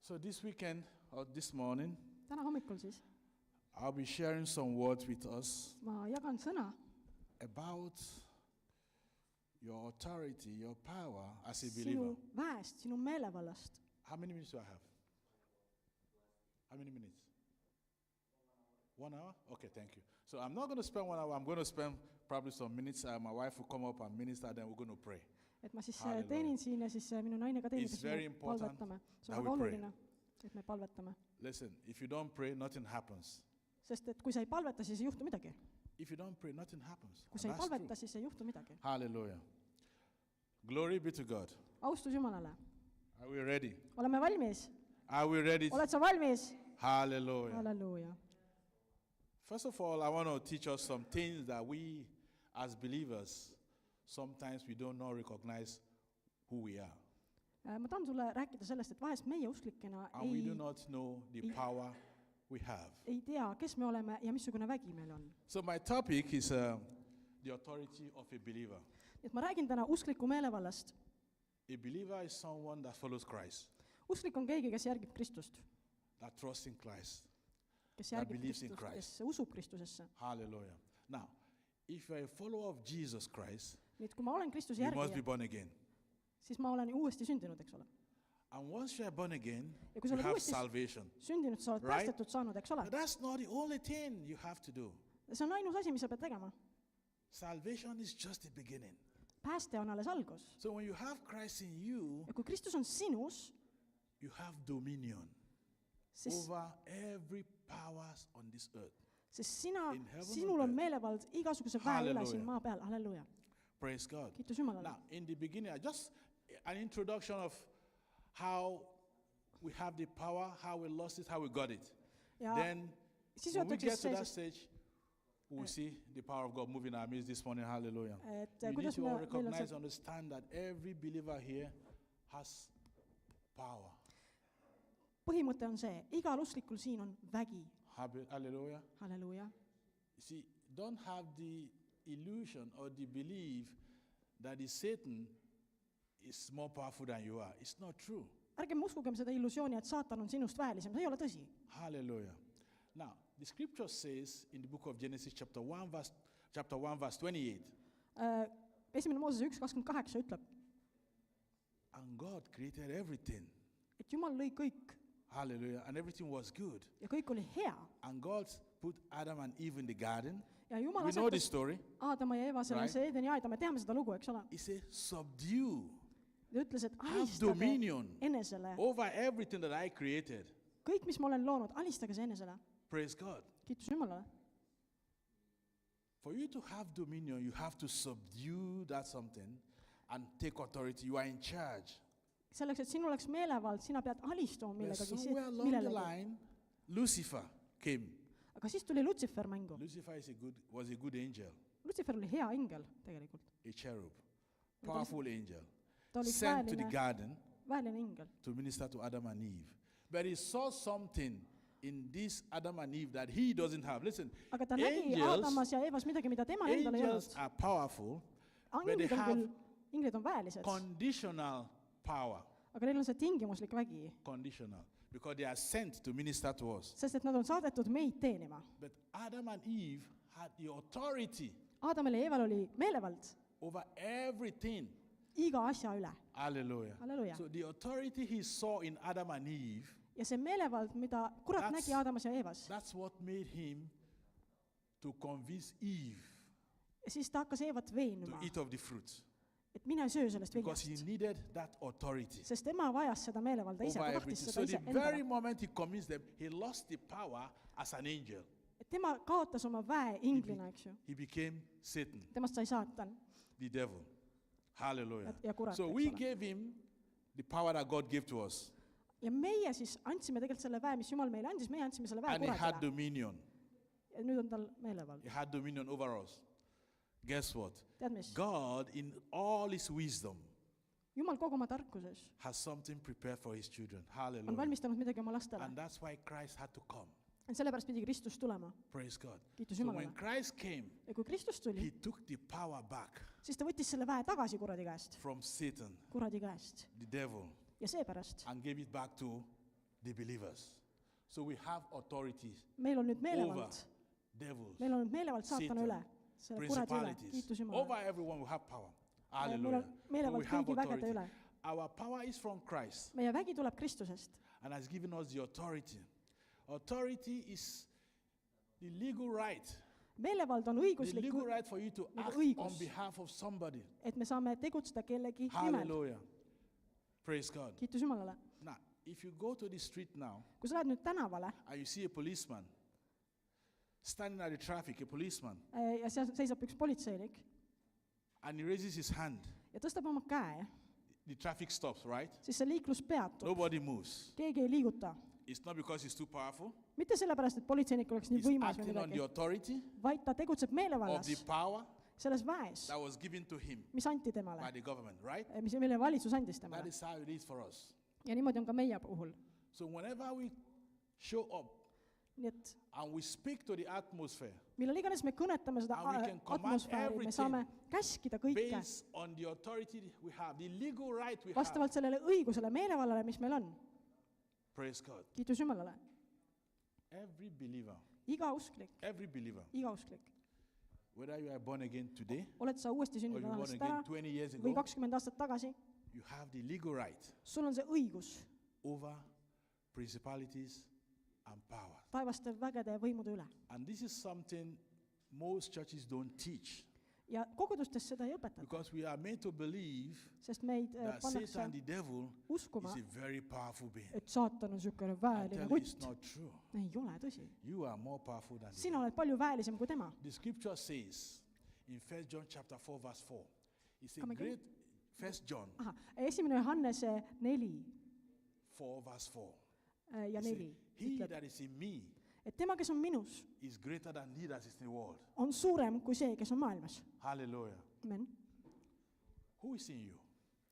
So this weekend or this morning, täna hommikul siis I'll be sharing some words with us ma jagan sõna about your authority, your power as a sinu believer. väest, sinu meelevallast. How many minutes do I have? How many minutes? 1 hour? Okay, thank you. So I'm not going to spend 1 hour. I'm going to spend probably some minutes. My wife will come up and minister, then we're going to pray. Et ma siis Hallelujah. teenin siin ja siis minu naine ka teenib, It's siis very me important palvetame. See that on we väga pray. oluline, et me palvetame. Listen, if you don't pray, nothing happens. Sest et kui sa ei palveta, siis ei juhtu midagi. If you don't pray, nothing happens. Kui sa ei And that's palveta, true. siis ei juhtu midagi. Hallelujah. Glory be to God. Austus Jumalale. Are we ready? Oleme valmis? Are we ready? Oled sa valmis? Hallelujah. Halleluuja. First of all, I want to teach us some things that we, as believers, sometimes we don't know recognize who we are. Ma tahan sulle rääkida sellest, et vahest meie usklikena And we do not know the power we have. ei tea, kes me oleme ja missugune vägi meil on. So my topic is the authority of a believer. Nii et ma räägin täna uskliku meelevallast. A believer is someone that follows Christ, Usklik on keegi, kes järgib Kristust, that trusts in Christ. kes That järgib believes in Kristust, Christ. kes usub Kristusesse. Hallelujah. Now, if you're a follower of Jesus Christ, Nii et kui ma olen Kristuse you must be järgija, born again. siis ma olen uuesti sündinud, eks ole. And once you are born again, Ja kui you sa oled have uuesti salvation. sündinud, sa oled Right? päästetud saanud, eks ole. But that's not the only thing you have to do. See on ainus asi, mis sa pead tegema. Salvation is just the beginning. Pääste on alles algus. So when you have Christ in you, Ja kui Kristus on sinus, you have dominion siis over every powers on this earth. sina, In heaven sinul or on earth. meelevald igasuguse väe üle Hallelujah. siin maa peal. Halleluuja. Praise God. Kiitus Jumalale. Now, in the beginning, just an introduction of how we have the power, how we lost it, how we got it. Ja Then, siis when we juhatuseks get to see, that stage, we will see the power of God moving in our midst this morning. Hallelujah. Et You need kuidas to me- all meil on recognize, see- understand that every believer here has power. põhimõte on see, igal usklikul siin on vägi. Hallelujah. Halleluuja. You see, don't have the illusion or the belief that the Satan is more powerful than you are. It's not true. Ärgem uskugem seda illusiooni, et saatan on sinust väelisem. See ei ole tõsi. Hallelujah. Now, the scripture says in the book of Genesis chapter 1 verse 28, Esimene Moosese 1:28 ütleb, and God created everything. et Jumal lõi kõik Hallelujah. And everything was good. ja kõik oli hea. And God put Adam and Eve in the garden. Ja Jumal We know this asetas story. Aadama ja Eeva sellesse Eedeni aeda. Me teame seda lugu, eks ole. He said, subdue, Ta ütles, et have alistage dominion enesele. over everything that I created. Kõik, mis ma olen loonud, alistage see enesele. Praise God. Kiitus Jumalale. For you to have dominion, you have to subdue that something and take authority. You are in charge. Selleks, et sinul oleks meelevald, sina pead alistuma But millegagi. somewhere along the millelegi. line, Lucifer came. Aga siis tuli Lutsifer mängu. Lucifer was a good angel, Lutsifer oli hea ingel tegelikult. a cherub, powerful angel, Ta oli sent to the garden väeline ingel. to minister to Adam and Eve. But he saw something in this Adam and Eve that he doesn't have. Listen, Aga ta nägi Aadamas ja Eevas midagi, mida tema endal ei angels olnud. are powerful, but they Inglid on have küll, inglid on väelised, conditional power. aga neil on see tingimuslik vägi, Conditional. Because they are sent to minister to us. sest et nad on saadetud meid teenima. But Adam and Eve had the authority Aadamil ja Eeval oli meelevald over everything. iga asja üle. Hallelujah. Hallelujah. So the authority he saw in Adam and Eve, Ja see meelevald, mida kurat That's- nägi Aadamas ja Eevas, that's what made him to convince Eve ja siis ta hakkas Eevat to veenuma, eat of the fruit. et mine söö sellest Because he viljast, needed that authority sest tema vajas seda meelevalda ise, over ta tahtis everything. seda So ise the very endale. moment he convinced them, he lost the power as an angel. Et tema kaotas oma väe inglina, eks ju. He became Satan, Temast sai saatan. the devil. Hallelujah. Ja kurat, So eks we ole. gave him the power that God gave to us. Ja meie siis andsime tegelikult selle väe, mis Jumal meile andis, meie andsime selle väe And he had kuradile. dominion. Ja nüüd on tal meelevald. He had dominion over us. Guess what? Tead mis? God, in all his wisdom, Jumal kogu oma tarkuses has something prepared for his children. on Hallelujah. valmistanud midagi oma lastele. And that's why Christ had to come. Sellepärast pidi Kristus tulema. Praise God. Kiitus So Jumalale. when Christ came, Ja kui Kristus he tuli, took the power back siis ta võttis selle väe tagasi kuradi käest. from Satan, Kuradi käest. the devil, Ja seepärast and gave it back to the believers. So we have authority meil on nüüd over meelevald, devils, meil on nüüd meelevald saatana Satan, üle, selle kuradi üle, principalities. kiitus Over Jumalale. everyone we have power. meil Hallelujah. on So meelevald we have kõigi vägede authority. üle. Our power is from Christ meie vägi tuleb Kristusest and has given us the authority. Authority is the legal right. meelevald on The õiguslik, legal right for you to nagu act õigus. on behalf of somebody. et me saame tegutseda kellegi nimel. Hallelujah. Praise God. Kiitus Jumalale. Now, if you go to the street now kui sa lähed nüüd tänavale and you see a policeman standing at the traffic, a policeman, ja seal seisab üks politseinik and he raises his hand, ja tõstab oma käe, the traffic stops, right? siis see liiklus peatub. Nobody moves. Keegi ei liiguta. It's not because he's too powerful. mitte sellepärast, et politseinik oleks nii He's võimas või acting on the midagi, authority vaid ta tegutseb of meelevallas, the power selles väes, that was given to him mis anti by temale, the government, right? mille valitsus andis That temale. is how it is for us. ja niimoodi on ka meie puhul. So whenever we show up nii et and we speak to the atmosphere millal iganes me kõnetame seda And we can command atmosfääri, me everything saame käskida kõike based on the authority we have, the legal right we have. vastavalt sellele õigusele, meelevallale, mis meil on. Praise God. Kiitus Jumalale. Every believer, iga usklik, whether you are born again today oled sa uuesti or you sündinud were born aastast again täna 20 years või ago, 20 aastat tagasi, you have the legal right sul on see õigus over principalities and power. taevaste vägede ja võimude üle. And this is something most churches don't teach ja kogudustes seda ei õpetata, because we are made to believe sest meid that pannakse Satan, the devil, uskuma, is a very powerful being. et saatan on niisugune I väeline tell you, it's kutt. not true. ei ole tõsi. You are more powerful than the sina devil. oled palju väelisem kui tema. The scripture says in 1 John chapter 4 verse 4, it's a Come again? great, 1 John Esimene Johannese 4 4 verse 4. ja It says, 4 he ütleb, that is in me et tema, kes on minus, is greater than he that is in the world. on suurem kui see, kes on maailmas. Hallelujah. Amen. Who is in you?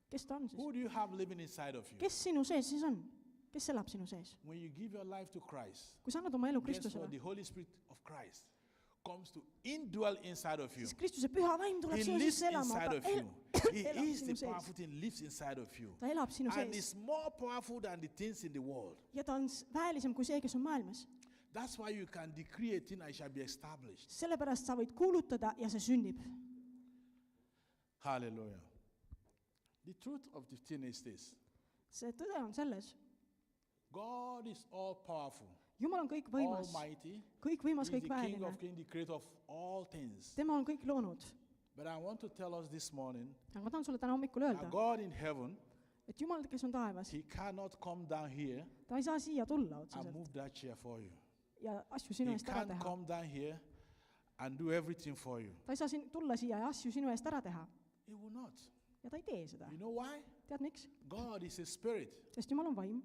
kes ta on siis? Who do you have living inside of you? kes sinu sees siis on? kes elab sinu sees? When you give your life to Christ, kui sa annad oma elu guess what? Kristusele, The Holy Spirit of Christ comes to indwell inside of you. siis Kristuse püha vaim tuleb He sinu lives sisse elama, inside of ta you. He elab is sinu the sees. powerful thing, lives inside of you. ta elab sinu And sees is more powerful than the things in the world. ja ta on väelisem kui see, kes on maailmas. That's why you can decree a thing and it shall be established. sellepärast sa võid kuulutada ja see sünnib. Hallelujah. The truth of the thing is this. see tõde on selles, God is all powerful, Jumal on kõikvõimas, almighty. kõikvõimas, He is the King kõikväeline. of kings, the creator of all things. tema on kõik loonud. But I want to tell us this morning aga ma tahan sulle täna hommikul that öelda, God in heaven, et Jumal, kes on taevas, He cannot come down here ta ei saa siia tulla and otseselt move that chair for you. ja asju sinu He eest ära can't teha. come down here and do everything for you. ta ei saa tulla siia ja asju sinu eest ära teha He will not. ja ta ei tee seda. You know why? tead miks? God is a spirit. sest Jumal on vaim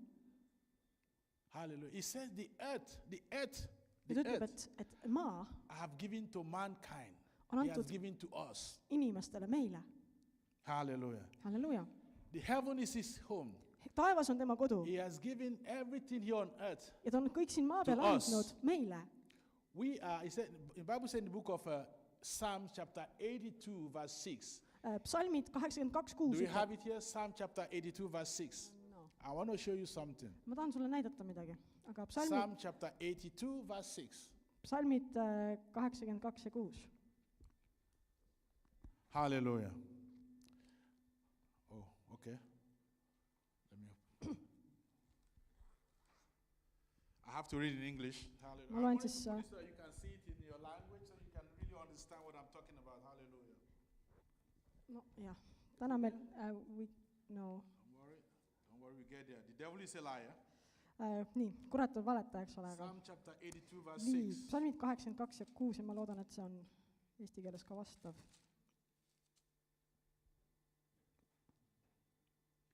Hallelujah. He says the earth, ja ta ütleb, et maa I have given to mankind. on He has antud given to us. inimestele, meile. Hallelujah. halleluuja. The heaven is his home. taevas on tema kodu He has given everything here on earth. ja ta on kõik siin maa peal To us. andnud meile. We are, he said, the Bible said in the book of Psalm chapter 82 verse 6. Psalmid 82:6 Do we have ütleb. it here? Psalm chapter 82 verse 6. No. I want to show you something. ma tahan sulle näidata midagi, aga Psalm chapter 82 verse 6. psalmid 82 ja 6. Hallelujah. Oh, okay. Let me. I have to read in English. Hallelujah. Ma I loen want you siis, to put it so you can see it in your language, so you can really understand what I'm talking about. Hallelujah. no jah, täna meil no, Don't worry, we get there. The devil is a liar. nii, kurat on valetaja, eks ole, aga Psalm chapter 82 verse nii, 6. psalmid 82 ja 6 ja ma loodan, et see on eesti keeles ka vastav.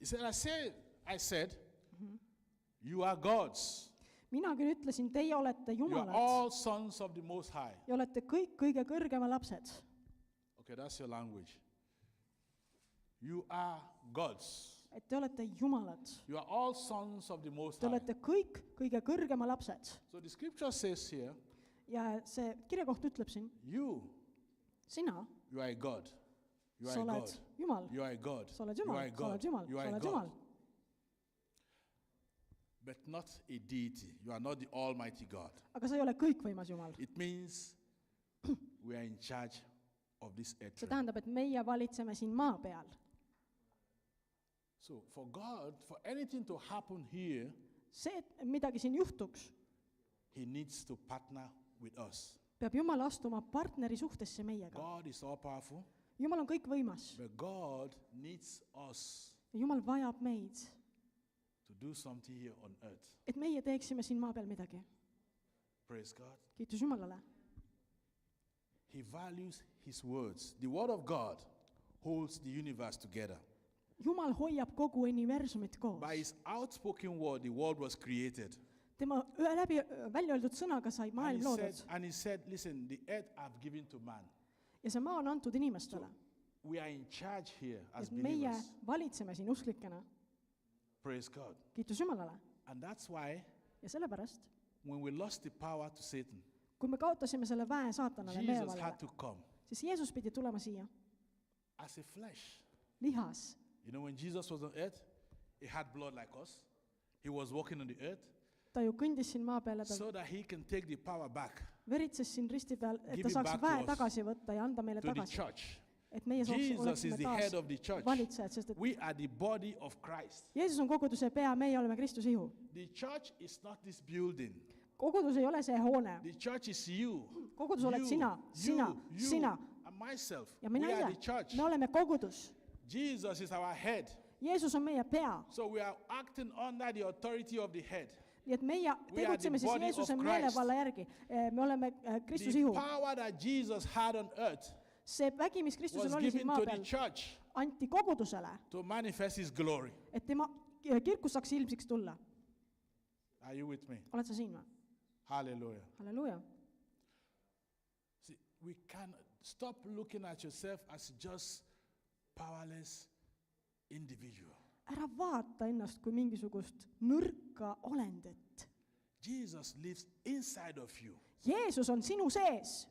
He said, I said, you are gods. mina küll ütlesin, teie olete You are jumalad all sons of the Most High. ja olete kõik kõige kõrgema lapsed. Okay, that's your language. You are gods. et te olete jumalad. You are all sons of the Most Te High. olete kõik kõige kõrgema lapsed. So the scripture says here, ja see kirjakoht ütleb siin, sina, you are a God. You sa are a oled God. Jumal, You are a God. sa oled You are Jumal, a sa God. oled Jumal, You sa are a oled God. Jumal. but not a deity. You are not the Almighty God. aga sa ei ole kõikvõimas Jumal. It means we are in charge of this earth see realm. tähendab, et meie valitseme siin maa peal. So for God, for anything to happen here, see, et midagi siin juhtuks, He needs to partner with us. peab Jumal astuma partneri suhtesse meiega. God is all powerful, Jumal on kõikvõimas but God needs us ja Jumal vajab meid, to do something here on earth. et meie teeksime siin maa peal midagi. Praise God. Kiitus Jumalale. He values His words. The Word of God holds the universe together. Jumal hoiab kogu universumit koos. By His outspoken word, the world was created. tema läbi välja öeldud sõnaga sai maailm loodud. And he said, listen, the earth I've given to man. Ja see maa on antud inimestele. We are in charge here as Et meie believers. valitseme siin usklikena. Praise God. Kiitus Jumalale. And that's why Ja sellepärast, when we lost the power to Satan, kui me kaotasime selle väe saatanale Jesus meelevallale, had to come siis Jeesus pidi tulema siia as a flesh. lihas. You know, when Jesus was on earth, he had blood like us. He was walking on the earth Ta ju kõndis siin maa peal ja ta so that he can take the power back veritses siin risti peal, et Give ta it saaks back to väe us. tagasi võtta ja anda meile to the tagasi. church. Et meie Jesus is oleksime the taas head of the church. valitsejad, sest et We are the body of Christ. Jeesus on koguduse pea, meie oleme Kristuse ihu. The church is not this building. Kogudus ei ole see hoone. The church is you. Kogudus oled sina, you, sina and myself. ja We mina are ise. the church. Me oleme kogudus. Jesus is our head. Jeesus on meie pea. So we are acting under the authority of the head. Nii et meie tegutseme siis body of Jeesuse Christ. meelevalla järgi. Me oleme Kristuse The ihu. power that Jesus had on earth See vägi, mis Kristusel was oli siin given maa to the peal, church anti kogudusele, to manifest His glory. et tema kirkus saaks ilmsiks tulla. Are you with me? Oled sa siin või? Hallelujah. Halleluuja. See, we can stop looking at yourself as just powerless individual. Ära vaata ennast kui mingisugust nõrka olendit. Jesus lives inside of you. Jeesus on sinu sees.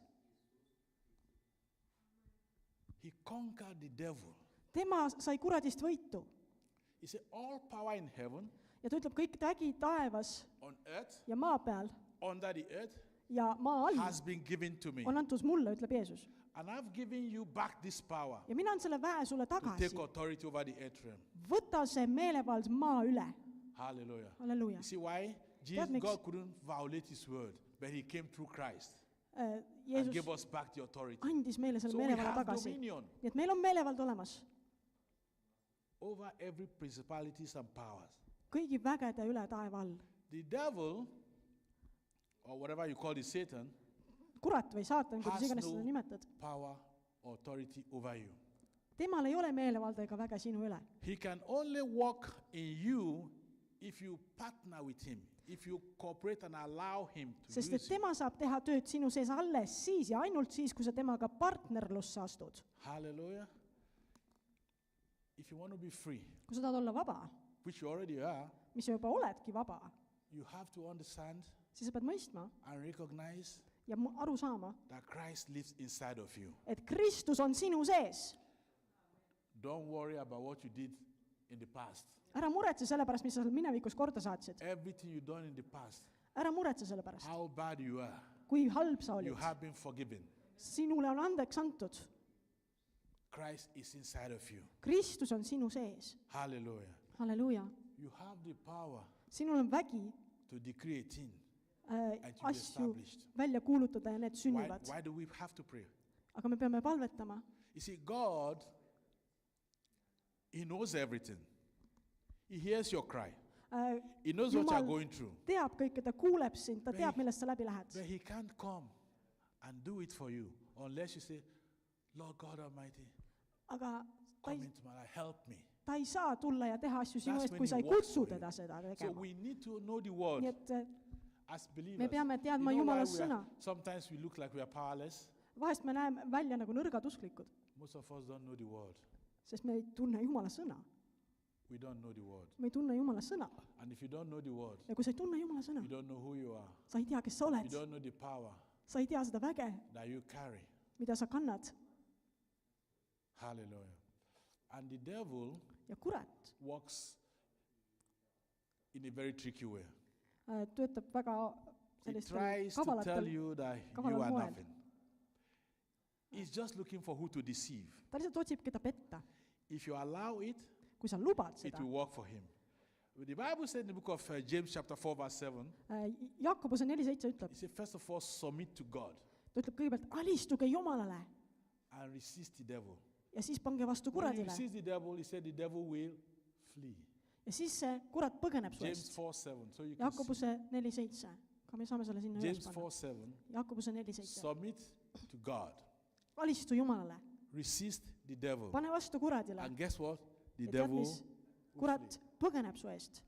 He conquered the devil. Tema sai kuradist võitu. He said, all power in heaven, Ja ta ütleb, kõik vägi taevas on earth, ja maa peal under the earth, ja maa all has been given to me. on antud mulle, ütleb Jeesus. And I've given you back this power Ja mina on selle väe sulle to tagasi. take authority over the earth realm. Võta see meelevald maa üle. Hallelujah. Halleluuja. You see why? Tead, miks? God couldn't violate His word, but He came through Christ and Jeesus gave us back the authority. andis meile selle So we meelevalla have tagasi. dominion Nii et meil on meelevald olemas over every principalities and powers. kõigi vägede üle taeva all. The devil, or whatever you call it, Satan, Kurat või saatan, kuidas Has iganes no- seda nimetad. power, authority over you. Temal ei ole meelevalda ega väge sinu üle. He can only walk in you if you partner with Him, if you cooperate and allow Him to Sest et use you. tema saab teha tööd sinu sees alles siis ja ainult siis, kui sa temaga partnerlusse astud. Hallelujah. If you want to be free, Kui sa tahad olla vaba, which you already are, mis sa juba oledki vaba, you have to understand siis sa pead mõistma and recognize ja aru saama, that Christ lives inside of you. et Kristus on sinu sees. Don't worry about what you did in the past. Ära muretse selle pärast, mis sa seal minevikus korda saatsid. Everything you've done in the past, Ära muretse selle pärast, how bad you are, kui halb sa you olid. have been forgiven. Sinule on andeks antud. Christ is inside of you. Kristus on sinu sees. Hallelujah. Halleluuja. You have the power Sinul on vägi to decree a thing and to be asju established. välja kuulutada ja need Why, sünnivad. why do we have to pray? Aga me peame palvetama. You see, God, He knows everything. He hears your cry. He knows what you're Jumal going through. teab kõike, ta kuuleb sind, ta But teab, he- millest sa läbi lähed. But He can't come and do it for you unless you say, Lord God Almighty, Aga ta come ei, into my life, help me. ta ei saa tulla ja teha asju sinu That's eest, when kui he sa ei works kutsu for you. teda seda So tegema. we need to know the word Nii et as believers. me peame teadma You know why Jumalast we are- sõna. sometimes we look like we are powerless. Vahest me näeme välja nagu nõrgad usklikud, Most of us don't know the word. sest me ei tunne Jumala sõna. We don't know the word. Me ei tunne Jumala sõna. And if you don't know the word, Ja kui sa ei tunne Jumala sõna, you don't know who you are. sa ei tea, kes sa You oled. don't know the power Sa ei tea seda väge, that you carry. mida sa kannad. Hallelujah. And the devil Ja kurat works in a very tricky way. Töötab väga He sellistel tries to tell kavalatel. you that you kavalal are moel. nothing. He's just looking for who to deceive. Ta lihtsalt otsib, keda petta. If you allow it, Kui sa lubad it seda, will work for him. The Bible said in the book of James chapter 4 verse 7, Jakobuse 4:7 ütleb, it says, first of all, submit to God ta ütleb kõigepealt, alistuge Jumalale and resist the devil. ja siis pange vastu When you kuradile. resist the devil, he said the devil will flee. Ja siis see kurat põgeneb su James eest. 4:7. So you can see. Jakobuse 4:7. Ka me saame selle sinna üles James panna. 4:7. Jakobuse 4:7. Submit to God. Alistu Jumalale. Resist the devil. Pane vastu kuradile. And guess what? The Ja tead devil mis? will Kurat flee. põgeneb su eest.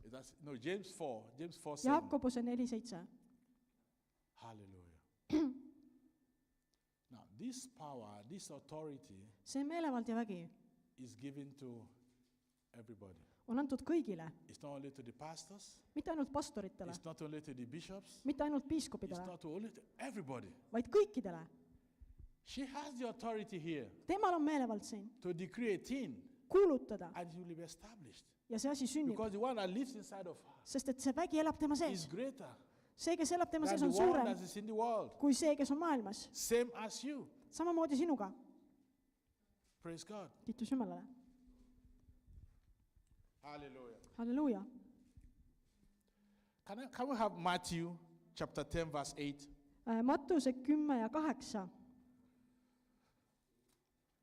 No, James 4:7. Jakobuse 4:7. Hallelujah. Now, this power, this authority See meelevald ja vägi is given to everybody. on antud kõigile, It's not only to the pastors, mitte ainult pastoritele, it's not only to the bishops, mitte ainult it's piiskopidele, not only to everybody. vaid kõikidele. She has the authority here Temal on meelevald siin to decree a thing kuulutada and it will be established. ja see asi sünnib, Because the one that lives inside of her sest et see vägi elab tema is sees. greater See, kes elab tema than sees, the on one suurem that is in the world. kui see, kes on maailmas. Same as you. Samamoodi sinuga. Praise God. Kiitus Jumalale. Hallelujah. Halleluuja. Can we have Matthew chapter 10 verse 8? Mattuse 10:8.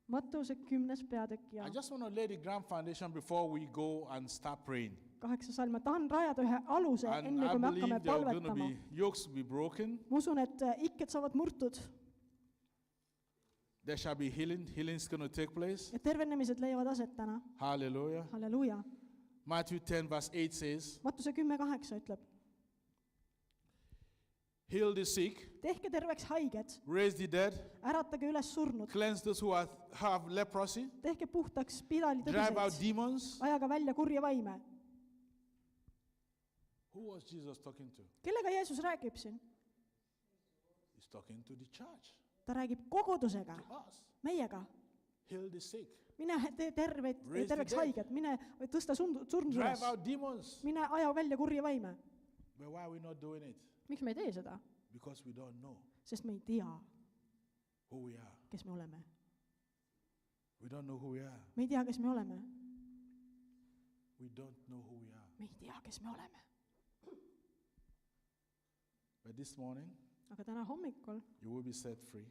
Mattuse 10. peatükk ja I just want to lay the ground foundation before we go and start praying. 8. salm. Ma tahan rajada ühe aluse, And enne I kui me believe hakkame there are going to palvetama. be yokes will be broken. Ma usun, et ikked saavad murtud There shall be healing. Healing is going to take place. ja tervenemised leiavad aset täna. Hallelujah. Halleluuja. Matthew 10 verse 8 says, Mattuse 10:8 ütleb, heal the sick, tehke terveks haiged, raise the dead, äratage üles surnud, cleanse those who have leprosy, tehke puhtaks pidali drive out tõbiseid, demons. ajaga välja kurja vaime. Who was Jesus talking to? Kellega Jeesus räägib siin? He's talking to the church, Ta räägib kogudusega, to us. meiega. Heal the sick, Mine tee Raise terveks the dead. haiged, mine tõsta surnud drive üles, out demons. mine aja välja kurja vaime. But why are we not doing it? Miks me ei tee seda? Because we don't know Sest me ei tea, who we are. kes me oleme. We don't know who we are. Me ei tea, kes me oleme. We don't know who we are. Me ei tea, kes me oleme. But this morning, Aga täna hommikul you will be set free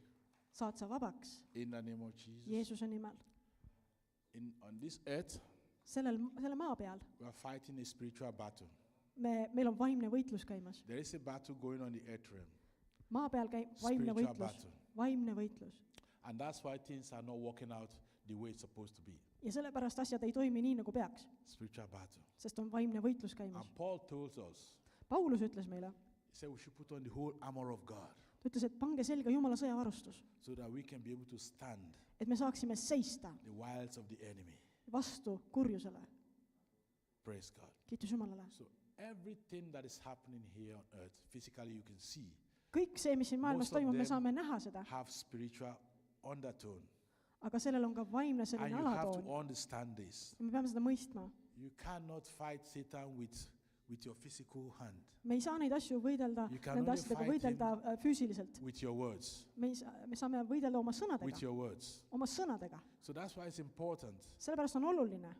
saad sa vabaks in the name of Jesus. Jeesuse nimel. On this earth, Selle maa peal we are fighting a spiritual battle. meil on vaimne võitlus käimas. There is a battle going on the earth realm. Maa peal käib vaimne Spiritual võitlus. battle. Vaimne võitlus. And that's why things are not working out the way it's supposed to be. Ja sellepärast asjad ei toimi nii, nagu peaks. Spiritual battle. Sest on vaimne võitlus käimas. And Paul told us, Paulus ütles meile, he said we should put on the whole armor of God ta ütles, et pange selga Jumala sõjavarustus, so that we can be able to stand et me saaksime seista the wiles of the enemy. vastu kurjusele. Praise God. Kiitus Jumalale. So everything that is happening here on earth, physically you can see, Kõik see, mis siin maailmas Most of toimub, me them saame näha seda, have spiritual undertone. aga sellel on ka vaimne And selline you have alatoon. to understand this. Ja me peame seda mõistma. You cannot fight Satan with your physical hand, Me ei saa neid asju võidelda, You can nende only asjadega fight võidelda füüsiliselt. with your words, Me saame võidelda oma with sõnadega, your words. oma sõnadega. So that's why it's important Sellepärast on oluline,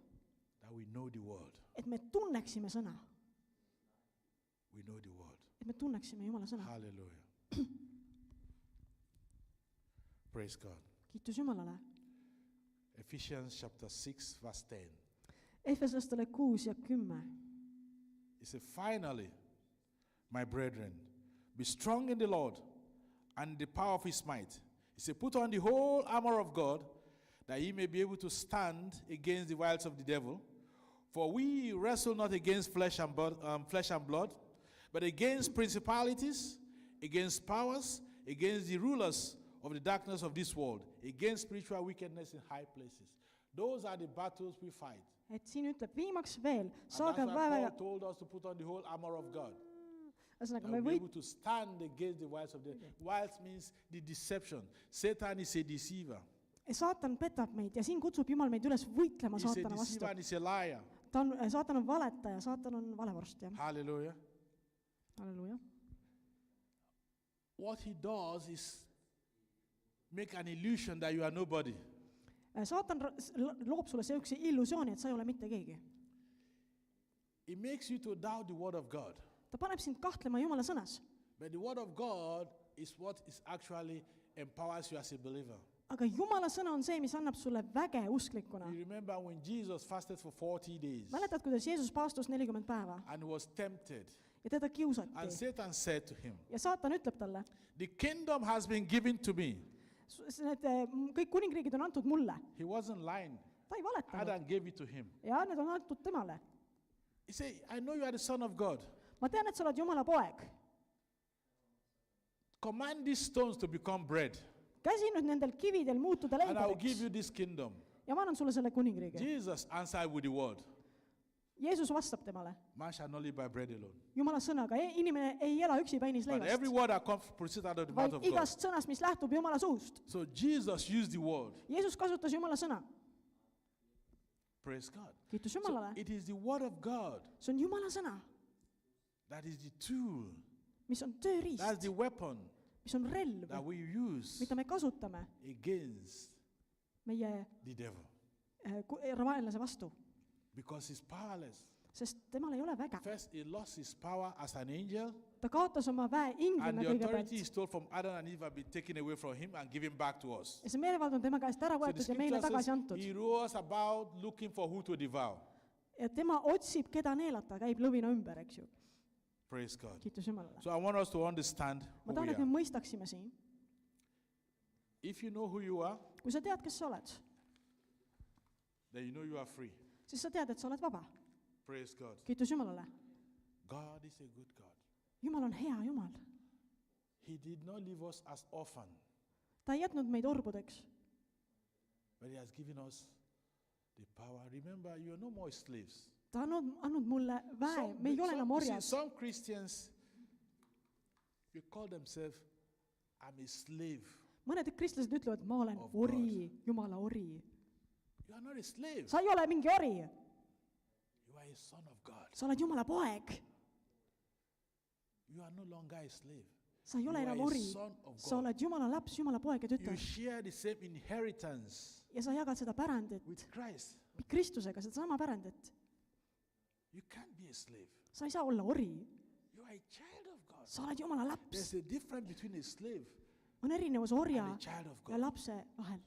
that we know the word. et me tunneksime sõna, We know the word. et me tunneksime Jumala sõna. Hallelujah. Praise God. Kiitus Jumalale. Ephesians chapter 6 verse 10. Efeslastele 6 ja 10. It says, finally, my brethren, be strong in the Lord and the power of his might. He said, put on the whole armor of God, that ye may be able to stand against the wiles of the devil. For we wrestle not against flesh and blood, but against principalities, against powers, against the rulers of the darkness of this world, against spiritual wickedness in high places. Those are the battles we fight. Et siin ütleb viimaks veel, And saage that's why väe, Paul told us to put on the whole armor of God. ühesõnaga That me we'll be võit-, able to stand against the wiles of the wiles means the deception. Satan is a deceiver. saatan petab meid ja siin kutsub Jumal meid üles võitlema He's a saatana vastu. deceiver and he's a liar. saatan on valetaja, saatan on valevorst, jah. Hallelujah. Halleluuja. What he does is make an illusion that you are nobody. Saatan loob sulle sellise illusiooni, et sa ei ole mitte keegi. It makes you to doubt the word of God. Ta paneb sind kahtlema Jumala sõnas. But the word of God is what is actually empowers you as a believer. Aga Jumala sõna on see, mis annab sulle väge usklikuna. You remember when Jesus fasted for 40 days Mäletad, kuidas Jeesus paastus 40 päeva and was tempted. ja teda And kiusati. Satan said to him, Ja saatan ütleb talle, the kingdom has been given to me. need kõik kuningriigid on antud mulle. He wasn't lying. Ta ei valetanud. Adam gave it to him. Ja need on antud temale. He said, I know you are the son of God. Ma tean, et sa oled Jumala poeg. Command these stones to become bread. Käsi nüüd nendel kividel muutuda And I will give leibadeks. you this kingdom. Ja ma annan sulle selle kuningriigi. Jesus answered with the word, Jeesus vastab temale. man shall not live by bread alone. Jumala sõnaga, inimene ei ela üksi päinis But every leivast, word that comes proceeds out of the mouth vaid of God. igast sõnast, mis lähtub Jumala suust. So Jesus used the word. Jeesus kasutas Jumala sõna. Praise God. Kiitus So Jumalale. it is the word of God See on Jumala sõna, that is the tool, mis on tööriist, that's the weapon mis on relv, that we use mida me kasutame against meie the devil. vaenlase vastu. Because he's powerless. Sest temal ei ole väge. First, he lost his power as an angel, Ta kaotas oma väe and inglina the authority he kõigepealt. stole from Adam and Eve have been taken away from him and given back to us. Ja see meelevald on tema käest ära So the võetud ja meile scripture tagasi says antud. he rose about looking for who to devour. Ja tema otsib, keda neelata, käib lõvina ümber, eks ju. Praise God. Kiitus Jumalale. So I want us to understand Ma who we tahan, et me are. mõistaksime siin. If you know who you are, Kui sa tead, kes sa oled, then you know you are free. siis sa tead, et sa oled vaba. Praise God. Kiitus Jumalale. God is a good God. Jumal on hea Jumal. He did not leave us as orphans, Ta ei jätnud meid orbudeks, but he has given us the power. Remember, you are no more slaves. ta on andnud mulle väe, me ei ole enam you see, orjad. some Christians, you call themselves, I'm a slave. Mõned kristlased ütlevad, ma olen Of ori, Jumala ori. You are not a slave. Sa ei ole mingi ori, You are a son of God. sa oled Jumala poeg. You are no longer a slave. Sa ei You ole are enam a ori, son of sa God. oled Jumala laps, Jumala poeg ja You tütar. share the same inheritance Ja sa jagad seda pärandit with Christ. Kristusega, sedasama pärandit. You can't be a slave. Sa ei saa olla ori, You are a child of God. sa oled Jumala laps. There's a difference between a slave On erinevus orja and a child of ja God. lapse vahel.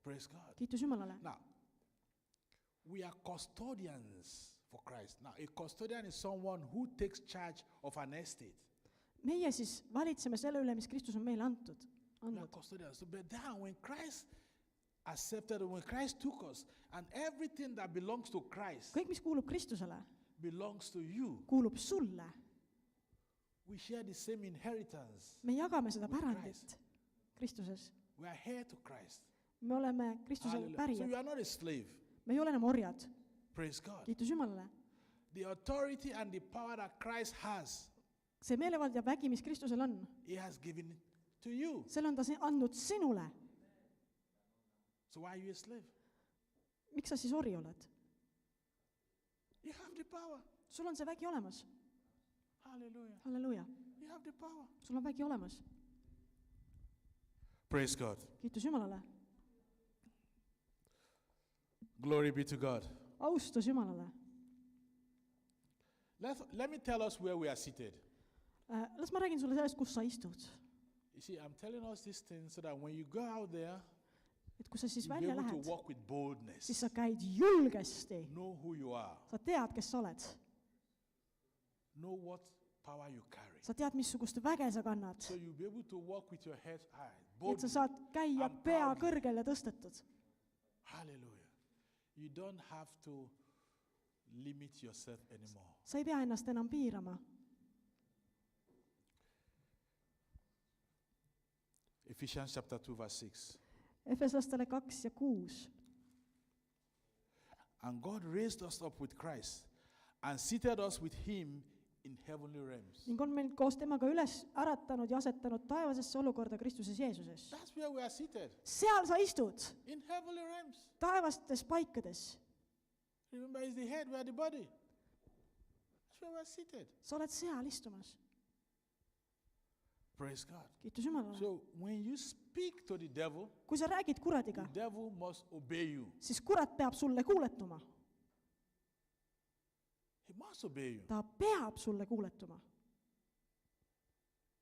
Praise God. Kiitus Jumalale. Now, we are custodians for Christ. Now, a custodian is someone who takes charge of an estate. Meie siis valitseme selle üle, mis Kristus on meile We are andnud. custodians. So, but then when Christ accepted, when Christ took us, and everything that belongs to Christ Kõik, mis kuulub Kristusele, belongs to you, kuulub sulle. we share the same inheritance. Me jagame seda With pärandit Kristuses. We are heir to Christ. Me oleme Kristuse Hallelujah. So pärijad. you are not a slave. Me ei ole enam orjad. Praise God. Kiitus Jumalale. The authority and the power that Christ has, See meelevald ja vägi, mis Kristusel on, he has given it to you. selle on ta andnud sinule. So why are you a slave? Miks sa siis ori oled? You have the power. Sul on see vägi olemas. Hallelujah. Halleluuja. You have the power. Sul on vägi olemas. Praise God. Kiitus Jumalale. Glory be to God. Austus Jumalale. Let me tell us where we are seated. Las ma räägin sulle sellest, kus sa istud. You see, I'm telling us these things so that when you go out there, Et kui sa siis you'll be välja able to lähed, walk with siis boldness. sa käid julgesti. Know who you are. Sa tead, kes sa oled. Know what power you carry. Sa tead, missugust väge sa kannad. So you'll be able to walk with your head high. Et sa Boldly. saad käia and pea proudly. kõrgel ja tõstetud. Hallelujah. You don't have to limit yourself anymore. Sa ei pea ennast enam piirama. Ephesians chapter 2 verse 6. Efeslastele 2 ja 6. And God raised us up with Christ and seated us with him in heavenly realms. Ning on meid koos temaga üles äratanud ja asetanud taevasesse olukorda Kristuses Jeesuses. That's where we are seated. Seal sa istud, In heavenly realms. taevastes paikades. Remember, he's the head, we are the body. That's where we are seated. sa oled seal istumas. Praise God. Kiitus Jumalale. So when you speak to the devil Kui sa räägid kuradiga, must obey you. siis kurat peab sulle kuuletuma. He must obey you. Ta peab sulle kuuletuma.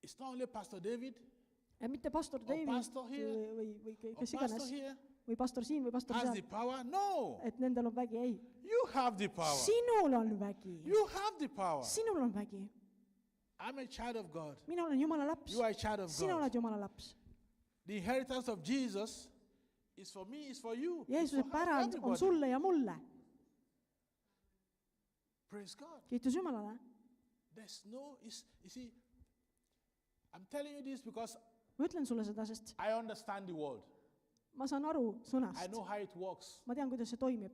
It's not only Pastor David Ja mitte pastor or David pastor here või or kes pastor iganes, here või pastor siin või pastor has the seal, power. No, et nendel on vägi. Ei, you have the power. sinul on vägi. You have the power. Sinul on vägi. I'm a child of God. Mina olen Jumala laps. You are a child of Sina God. oled Jumala laps. The inheritance of Jesus is for me, is for you. It's Jeesuse for pärand on everybody. sulle ja mulle. Praise God. Kiitus Jumalale. There's no, you see, I'm telling you this because Ma ütlen sulle seda, sest I understand the world. ma saan aru I sõnast. know how it works. Ma tean, kuidas see toimib.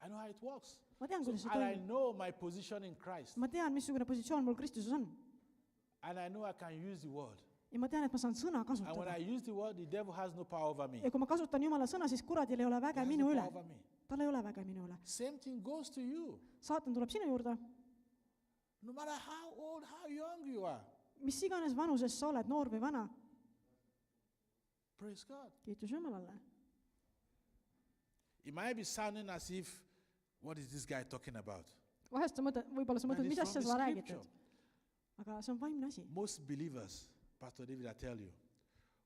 I know how it works. Ma tean, So, kuidas see and I toimib. know my position in Christ. Ma tean, missugune positsioon mul Kristuses on. And I know I can use the word. Ja ma tean, et ma saan sõna And when kasutada. I use the word, the devil has no power over me. Ja kui ma kasutan Jumala sõna, siis kuradil ei ole He väge has minu no üle. power over me. Tal ei ole väge minu üle. Same thing goes to you. Saatan tuleb sinu juurde. No matter how old, how young you are. Mis iganes vanuses sa oled, noor või vana. Praise God. Kiitus Jumalale. It might be sounding as if, what is this guy talking about? Vahest sa mõtled, võib-olla sa And mõtled, it's mida from sa the räägid. scripture. Aga see on vaimne asi. Most believers, Pastor David, I tell you,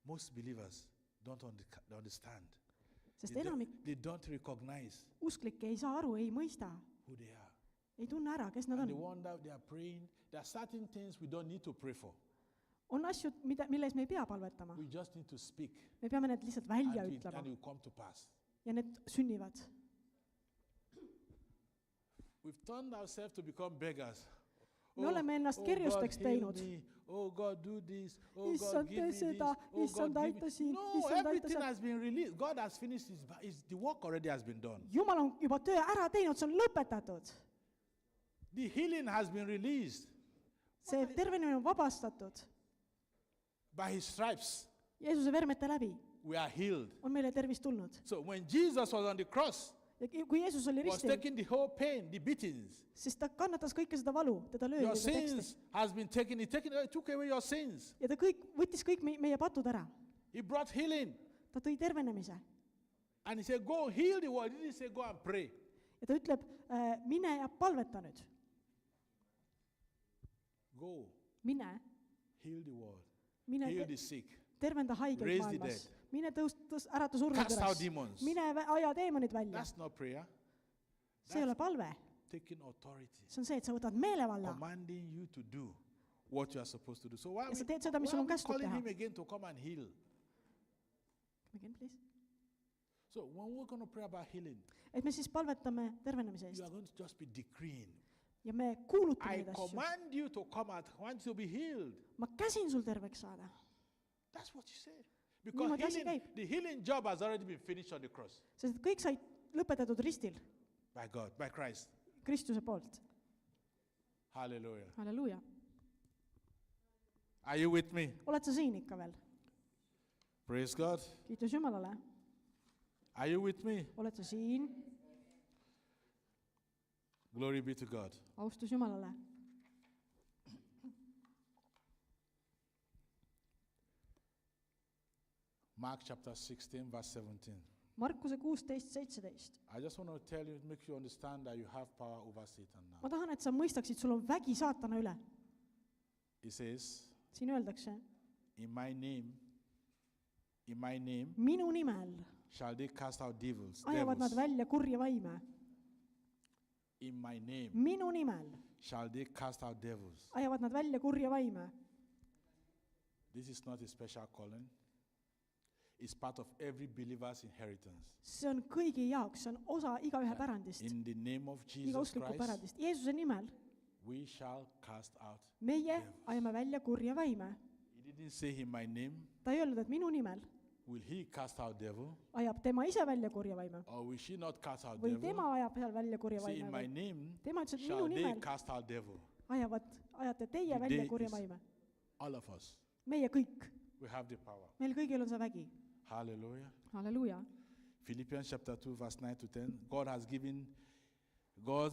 most believers don't understand. Sest enamik They don't recognize usklikke ei saa aru, ei mõista, who they are. ei tunne ära, kes nad And they on. wonder, they are praying. There are certain things we don't need to pray for. On asju, mille ees me ei pea palvetama. We just need to speak. Me peame need lihtsalt And välja it ütlema will come to pass. ja need sünnivad. We've turned ourselves to become beggars. Me oleme ennast kerjusteks God, heal teinud. me. Oh God, do this. Oh God, Issand, give me tee this. seda. Oh Issand, God, aita give siin. me. No, Issand, aita everything seal. has been released. God has finished the work already has been done. Jumal on juba töö ära teinud, see on lõpetatud. The healing has been released See tervenemine on vabastatud. by His stripes. Jeesuse vermete läbi We are healed. on meile tervis tulnud. So when Jesus was on the cross, Ja kui Jeesus oli was ristil, taking the whole pain, the beatings. siis ta kannatas kõike seda valu, teda löödi Your teda teksti. sins has been taken. He took away your sins. Ja ta võttis kõik meie patud ära. He brought healing. Ta tõi tervenemise. And He said, go heal the world. He didn't say, go and pray. Ja ta ütleb, mine ja palveta nüüd. Go Mine, heal the world. mine Heal the sick. tervenda haigeid Raise the maailmas. dead. Mine ärata surnud Cast out üles. demons. Mine aja teemonid välja. That's not prayer. See ei ole palve. Taking authority. See on see, et sa võtad meelevalla Commanding you to do what you are supposed to do. So why ja sa teed seda, mis sul on kästud calling teha. Him again to come and heal? Again, please. So when we're going to pray about healing, Et me siis palvetame tervenemise you eest are going to just be decreeing. ja me kuulutame I neid asju. command you to come out. I want you to be healed. Ma käsin sul terveks saada. That's what you say. Because Niimoodi asi healing, käib. the healing job has already been finished on the cross Sest et kõik said lõpetatud ristil by God, by Christ. Kristuse poolt. Hallelujah. Halleluuja. Are you with me? Oled sa siin ikka veel? Praise God. Kiitus Jumalale. Are you with me? Oled sa siin? Glory be to God. Austus Jumalale. Mark chapter 16, verse 17. Markuse 16:17. I just want to tell you, make you understand that you have power over Satan now. Ma tahan, et sa mõistaksid, sul on vägi saatana üle. It says, Siin öeldakse, in my name, minu nimel shall they cast out devils. ajavad nad välja kurja vaime. In my name Minu nimel shall they cast out devils. ajavad nad välja kurja vaime. This is not a special calling. It's part of every believer's inheritance. See on kõigi jaoks, see on osa igaühe pärandist, In the name of iga Jesus uskliku Christ, pärandist. Jeesuse nimel we shall cast out. meie ajame välja kurja vaime. He didn't say in my name. Ta ei öelnud, et minu nimel Will he cast out devil? ajab tema ise välja kurja vaime Or will she not cast out või devil? tema ajab seal välja kurja See, in my vaime. name Tema ütles, et shall minu they nimel cast out devil. ajate teie The välja day kurja is- vaime. All of us. Meie kõik. We have the power. Meil kõigil on see vägi. Hallelujah. Halleluuja. Philippians chapter 2, verse 9 to 10. God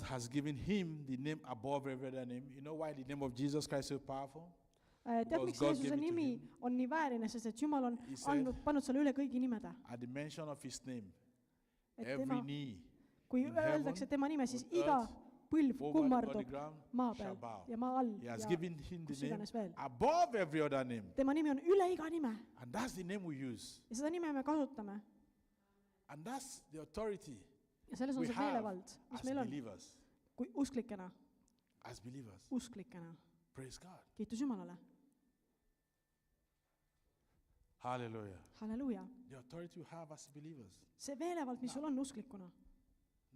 has given him the name above every other name. You know why the name of Jesus Christ is so powerful? Tead, Because miks God Jeesuse gave it to nimi him. on nii väärine, sest et Jumal on He said- pannud selle üle kõigi nimede. At the mention of his name, Et every tema, knee kui in heaven, öeldakse tema nime, siis on iga earth, põlv over the kummardub ground, maa shall peal bow. ja maa all He has ja given him the kus name iganes veel. above every other name. Tema nimi on üle iga nime And that's the name we use. ja seda nime me kasutame. And that's the authority Ja selles on we see have meelevald, mis as meil on, believers. kui usklikena, As believers. usklikena. Praise God. Kiitus Jumalale. Hallelujah. Halleluuja. The authority we have as believers. See meelevald, mis sul on usklikuna.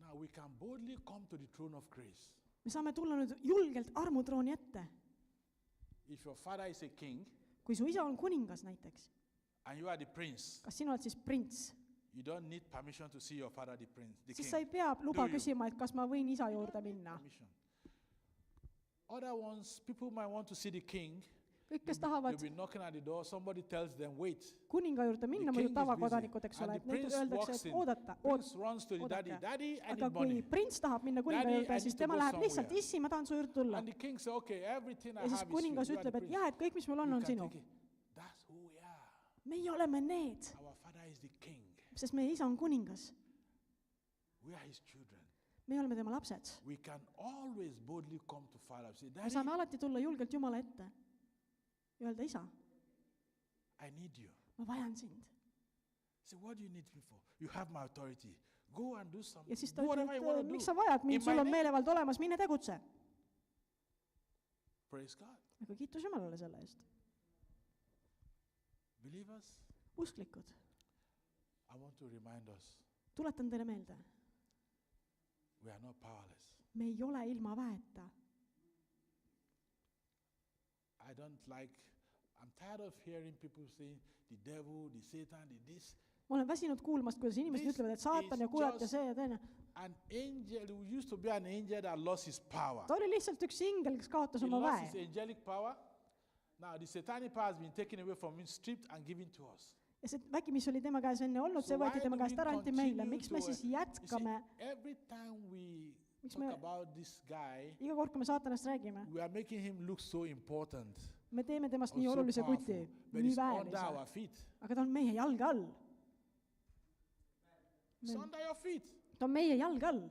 Now we can boldly come to the throne of grace. Me saame tulla nüüd julgelt armutrooni ette. If your father is a king Kui su isa on kuningas näiteks, and you are the prince, kas sina oled siis prints, you don't need permission to see your father, the prince, the siis king. sa ei pea luba Do you? küsima, et kas ma võin isa juurde minna. Permission. Other ones, people might want to see the king. Kõik, kes They'll tahavad be knocking at the door. Somebody tells them, wait. kuninga juurde minna, The king muidu is tavakodanikud, eks busy. ole, And et the neid prince öeldakse, walks et in. oodata, Prince runs to the daddy. oodake. Daddy, I Aga need kui money. prints tahab minna kuninga Daddy, I juurde, need siis to tema go läheb lihtsalt, somewhere. issi, ma tahan su juurde tulla. And the king says, okay, everything I Ja siis have is kuningas you. You are the ütleb, et prince. jah, et kõik, mis mul on You can sinu. take it. That's who we are. Meie oleme need, Our father is the king. sest meie isa on kuningas. We are his children. Me oleme tema lapsed. We can always boldly come to Father and say, Me Daddy, saame alati tulla julgelt Jumala ette ja öelda, isa, I need you. ma vajan sind. Say, what do you need me for? You have my authority. Go and do something. Ja siis ta Do ütleb, whatever you want et to miks do. sa vajad mind, In sul my on name. meelevald olemas, mine tegutse. Praise God. Aga kiitus Jumalale selle eest. Believers, Usklikud, I want to remind us, tuletan teile meelde, we are not powerless. me ei ole ilma väeta. I'm tired of hearing people saying, the devil, the Satan, the this. Ma olen väsinud kuulmast, kuidas inimesed This ütlevad, et saatan is ja kurat ja just- see ja teine. An angel, there used to be an angel that lost his power. Ta oli lihtsalt üks ingel, kes kaotas He oma lost his väe. angelic power. Now the satanic power has been taken away from him, stripped and given to us. Ja see vägi, mis oli tema käes enne olnud, So see võeti why tema do we käest ära, anti meile. continue Miks me to, siis You jätkame, see, every time we Miks talk me- about this guy, iga kord, kui me saatanast räägime, we are making him look so important, me teeme temast or nii so olulise powerful, kuti, but nii it's under väelise. our feet. Aga ta on meie jalge all. It's under your feet. Ta on meie jalge all.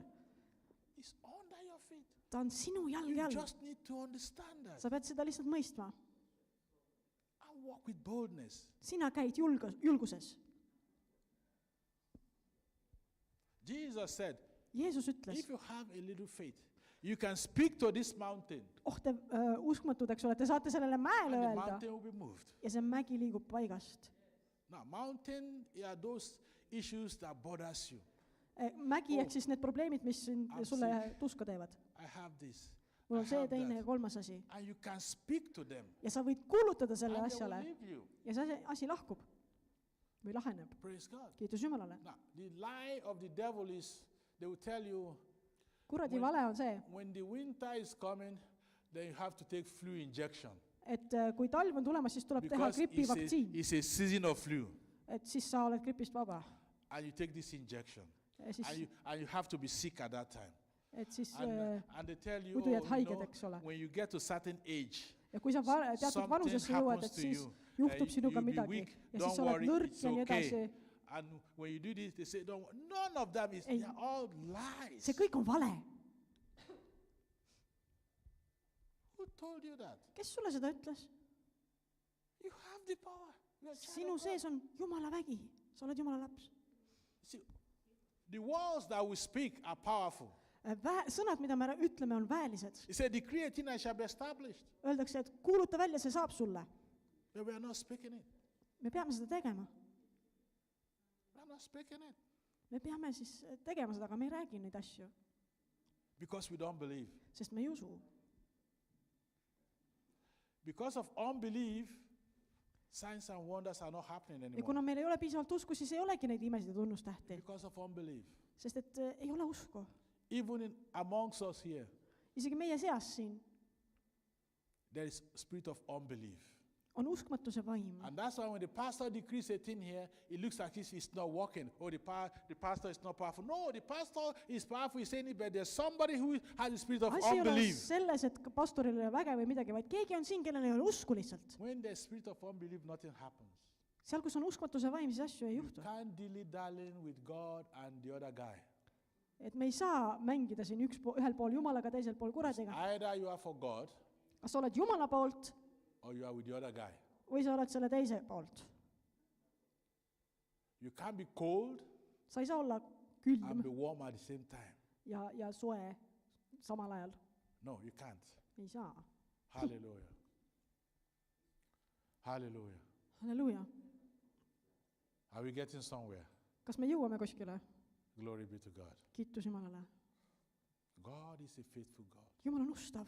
It's under your feet. Ta on sinu jalge You all. just need to understand that Sa pead seda lihtsalt mõistma. and walk with boldness. Sina käid julguses. Jesus said, Jeesus ütles, if you have a little faith, you can speak to this mountain, te uskmatud, eks ole, te saate sellele mäele and the öelda mountain will be moved. ja see mägi liigub paigast. Now, mountain are those issues that bothers you. Mägi ehk siis need probleemid, mis I'm sulle sick. tuska teevad. I have this. Mul I on see, have teine that. ja kolmas asi. And you can speak to them. Ja sa võid kuulutada selle And they will asjale leave you. ja see asi lahkub või laheneb. Praise God. Kiitus Jumalale. Now, the lie of the devil is they will tell you Kuradi vale on see, when the winter is coming, then you have to take flu injection. et kui talv on tulemas, siis tuleb teha Because gripivaktsiin, it's a season of flu. et siis sa oled gripist vaba. And you take this injection. Ja siis, And you have to be sick at that time. et siis And they tell you, muidu jääd oh, haiged, eks ole. when you get to certain age, ja kui sa teatud something vanusesse jõuad, happens et to siis you. juhtub sinuga You'll be midagi weak. ja Don't siis sa oled worry, nõrk it's ja nii edasi. okay. And when you do this, they say, none of them is, Ei. they're all lies. See kõik on vale. Who told you that? Kes sulle seda ütles? You have the power. You're a child Sinu of God. sees on Jumala vägi. Sa oled Jumala laps. See, the words that we speak are powerful. Sõnad, mida me ütleme, on väelised. He said, decree a thing and it shall be established. Öeldakse, et kuuluta välja, see saab sulle. But we are not speaking it. Me peame seda tegema. We are not speaking it. Me peame siis tegema seda, aga me ei räägi neid asju, Because we don't believe. sest me ei usu. Because of unbelief, signs and wonders are not happening Ja anymore. kuna meil ei ole piisavalt usku, siis ei olegi neid imesid ja tunnustähti, Because of unbelief. sest et ei ole usku. Even amongst us here, Isegi meie seas siin there is spirit of unbelief. on uskmatuse vaim. And that's why when the pastor decrees a thing here, it looks like it's not working. Oh, the pastor is not powerful. No, the pastor is powerful, he's saying it, but there's somebody who has the spirit of Asi ei ole unbelief. selles, et pastoril ei ole väge või midagi, vaid keegi on siin, kellel ei ole usku lihtsalt. When there's spirit of unbelief, nothing happens. Seal, kus on uskmatuse vaim, siis asju ei You juhtu. can't dilly-dallying with God and the other guy. Et me ei saa mängida siin ühel pool Jumalaga, teisel pool kuradega. Either you are for God Kas sa oled Jumala poolt or you are with the other guy. või sa oled selle teise poolt. You can't be cold Sa ei saa olla and külm be warm at the same time. ja soe samal ajal. No, you can't. Ei saa. Hallelujah. Hallelujah. Halleluuja. Are we getting somewhere? Kas me jõuame kuskile? Glory be to God. Kiitus Jumalale. God is a faithful God. Jumal on ustav.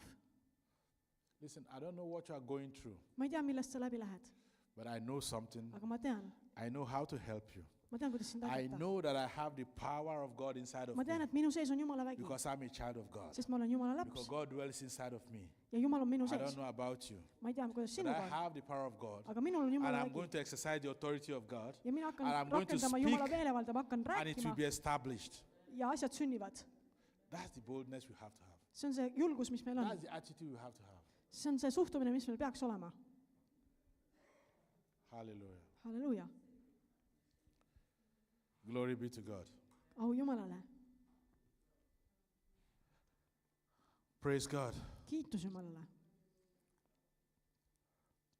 Listen, I don't know what you are going through, Ma ei tea, millest sa läbi lähed, but I know something. aga ma tean. I know how to help you. Ma tean, kuidas sind I aidata. know that I have the power of God inside of Ma tean, me et minu sees on Jumala vägi, because I'm a child of God. sest ma olen Jumala Because laps God dwells inside of me. ja Jumal on minu I sees. don't know about you, Ma ei tea, kuidas but sinuga I on, have the power of God, aga minul on and Jumala I'm going vägi. to exercise the authority of God, Ja mina and I'm hakkan going to rakendama speak, Jumala meelevalda, ma hakkan and it will rääkima be established. ja asjad sünnivad. That's the boldness we have to have. See on see julgus, mis meil on. That's the attitude we have to have. See on see suhtumine, mis meil peaks olema. Hallelujah. Halleluuja. Glory be to God. Au Jumalale. Praise God. Kiitus Jumalale.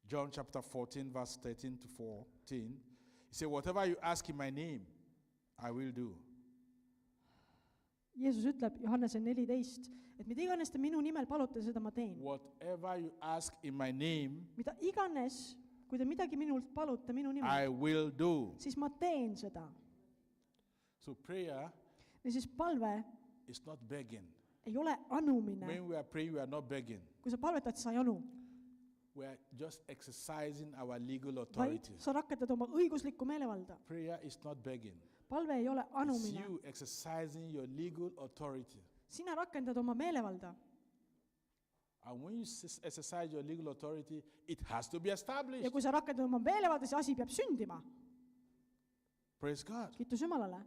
John chapter 14, verse 13 to 14. He said, whatever you ask in my name, I will do. Jeesus ütleb Johannese 14, et mida iganes te minu nimel palute, seda ma teen. Whatever you ask in my name, Mida iganes, kui te midagi minult palute minu nimel, I will do. siis ma teen seda. So prayer Ja siis palve is not begging. ei ole anumine. When we are praying, we are not begging. Kui sa palvetad, sa ei anu, We are just exercising our legal vaid authority. sa rakendad oma õiguslikku meelevalda. Prayer is not begging. Palve ei ole It's anumine. you exercising your legal authority. Sina rakendad oma meelevalda. And when you exercise your legal authority, it has to be established. Ja kui sa rakendad oma meelevalda, see asi peab sündima. Praise God. Kiitus Jumalale.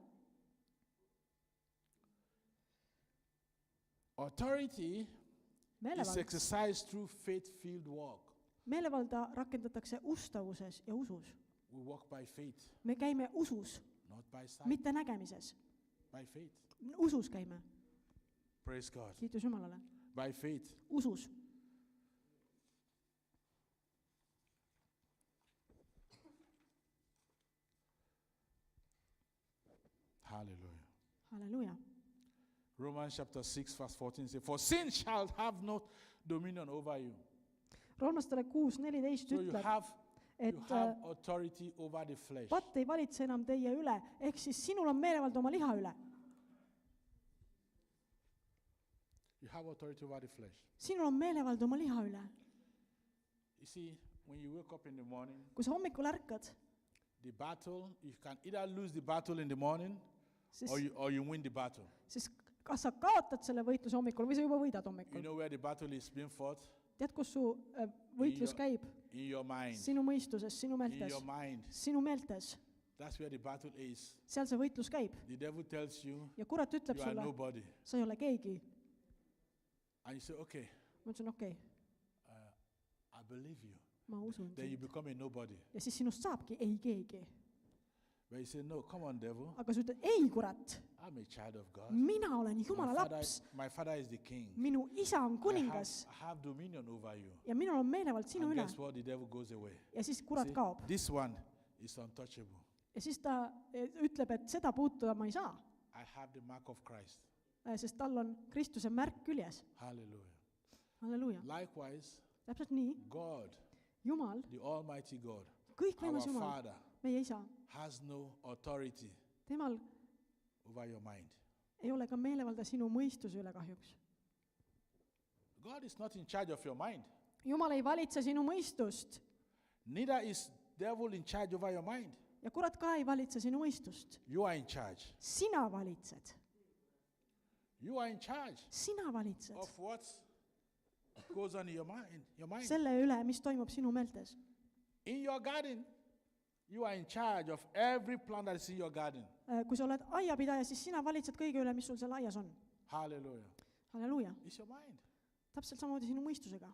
Authority is Meelevald. exercised through faith-filled walk. Meelevalda rakendatakse ustavuses ja usus. We walk by faith, Me käime usus, not by sight. mitte nägemises. By faith. Usus käime. Praise God. Kiitus Jumalale. By faith. Usus. Hallelujah. Halleluuja. Romans chapter 6, verse 14 says, for sin shall have no dominion over you. Roomlastele 6:14 So you ütleb, have et authority over the flesh. patt ei valitse enam teie üle, ehk siis sinul on meelevald oma liha üle. You have authority over the flesh. Sinul on meelevald oma liha üle. You see, when you wake up in the morning, Kui sa hommikul ärkad, the battle, you can either lose the battle in the morning siis, or you win the battle. siis kas sa kaotad selle võitluse hommikul või sa juba võidad You hommikul. know where the battle is being fought? Tead, kus su võitlus käib? In your mind. Sinu mõistuses, sinu In meeltes. your mind. Sinu meeltes. That's where the battle is. Seal see võitlus käib. The devil tells you Ja kurat ütleb you are sulle, nobody. sa ei ole keegi. And you say, okay, Ma ütlesin, okei, I believe you. ma usun Then you sind. become a nobody. Ja siis sinust saabki ei keegi. But you say, no, come on, devil. Aga sa ütled, ei kurat, I'm a child of God. mina olen Jumala laps. My father is the king. Minu isa on kuningas I have dominion over you. ja minul on meelevald sinu And üle. guess what? The devil goes away. Ja siis kurat See, kaob. this one is untouchable. Ja siis ta ütleb, et seda puutuda ma ei saa, I have the mark of Christ. sest tal on Kristuse märk küljes. Hallelujah. Halleluuja. Likewise, Täpselt nii, God, Jumal, the Almighty God, kõikvõimas our Jumal, Father, meie isa, has no authority temal over your mind. ei ole ka meelevalda sinu mõistuse üle kahjuks. God is not in charge of your mind. Jumal ei valitse sinu mõistust Neither is devil in charge over your mind. ja kurat ka ei valitse sinu mõistust. You are in charge. Sina valitsed. You are in charge Sina valitsed of what goes on in your mind. selle üle, mis toimub sinu meeltes. In your garden, you are in charge of every plant that is in your garden. Kui sa oled aiapidaja, siis sina valitsed kõige üle, mis sul seal aias on. Hallelujah. Halleluuja. It's your mind. Täpselt samamoodi sinu mõistusega.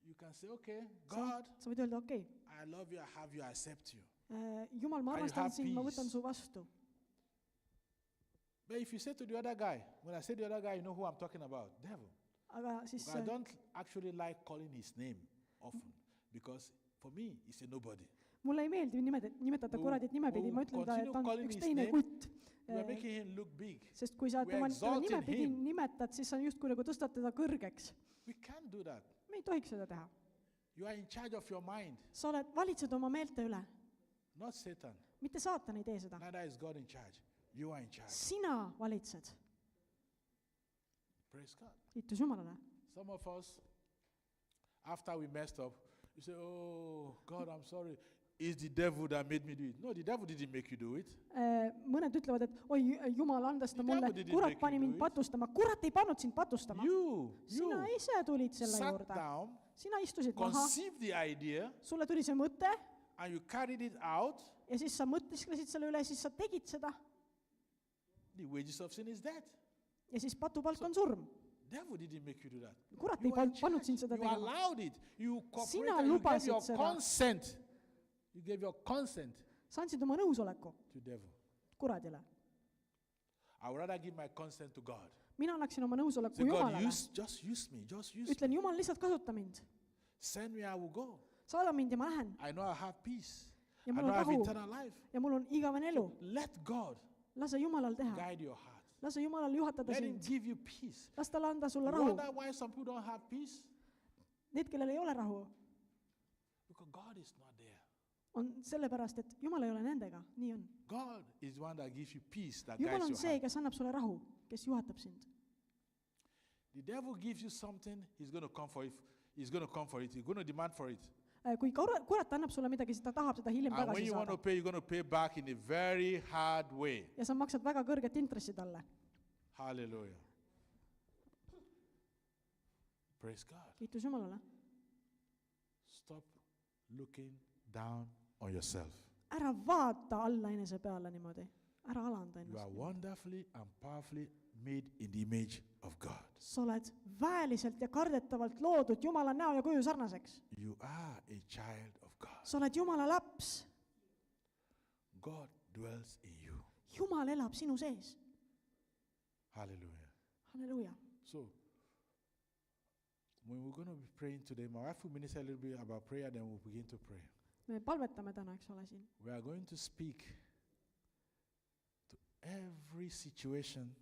You can say, okay, God, Sa võid öelda, okei, I love you, I have you, I accept you. Jumal, ma And you armastan have sind, ma peace. võtan su vastu. But if you say to the other guy, when I say the other guy, you know who I'm talking about? Devil. Aga siis But I don't actually like calling his name often because for me, he's a nobody. mulle ei meeldi nimetada Who- kuradit nimepidi, who ma ütlen ta, et continue ta on calling üks his teine name. kutt. We are making him look big. Sest kui sa We tema exalting nimepidi him. nimetad, siis sa justkui nagu tõstad teda kõrgeks. We can't do that. Me ei tohiks seda teha. You are in charge of your mind, Sa oled, valitsed oma meelte üle, not Satan. mitte saatan ei tee seda. Neither is God in charge. You are in charge. Sina valitsed. Praise God. Kiitus Jumalale. Some of us, after we messed up, you say, oh, God, I'm sorry. It's the devil that made me do it. No, the devil didn't make you do it. Mõned ütlevad, et oi, Jumal, andesta The mulle, devil didn't kurat make pani you mind do it. patustama. Kurat ei pannud sind patustama. Sina You ise tulid selle sat juurde. down, Sina istusid maha, conceived the idea, sulle tuli see mõte and you carried it out. ja siis sa mõtisklesid selle üle, siis sa tegid seda The wages of sin is death. ja siis patupalk on surm. Devil didn't make you do that. Kurat You ei are in pannud charge. sind seda You tegema. allowed it. You Sina cooperated. You gave lubasid your seda. consent. You gave your consent Sa andsid oma nõusoleku to devil. kuradile. I would rather give my consent to God. Mina annaksin oma nõusoleku Say, God, Jumalale. just use me. Just use me. Ütlen, Jumal, lihtsalt kasuta mind. Send me, I will go. Saada mind ja ma lähen. I know I have peace. Ja I mul know on I have rahu. eternal life. Ja mul on igavene elu. Let God Lase Jumalal teha. guide your heart. Lase Jumalal juhatada Let him sind. give you peace. Las talle anda sulle You rahu. wonder why some people don't have peace? Need, kellel ei ole rahu, Because God is not there. on sellepärast, et Jumal ei ole nendega. Nii on. God is the one that gives you peace, that Jumal guides on your see, heart. kes annab sulle rahu, kes juhatab sind. The devil gives you something, he's going to come for it. He's going to come for it. He's going to demand for it. Kui kurat annab sulle midagi, siis ta tahab seda hiljem And when tagasi you want saada. to pay, you're going to pay back in a very hard way. Ja sa maksad väga kõrget intressi talle. Hallelujah. Praise God. Kiitus Jumalale. Stop looking down on yourself. Ära vaata alla enese peale niimoodi. Ära alanda You are ennast. wonderfully and powerfully made in the image of God. Sa oled väeliselt ja kardetavalt loodud Jumala näo ja kuju sarnaseks. You are a child of God. Sa oled Jumala laps. God dwells in you. Jumal elab sinu sees. Hallelujah. Halleluuja. So, when we're going to be praying today, my wife will minister a little bit about prayer, then we'll begin to pray. Me palvetame täna, eks ole, siin. We are going to speak to every situation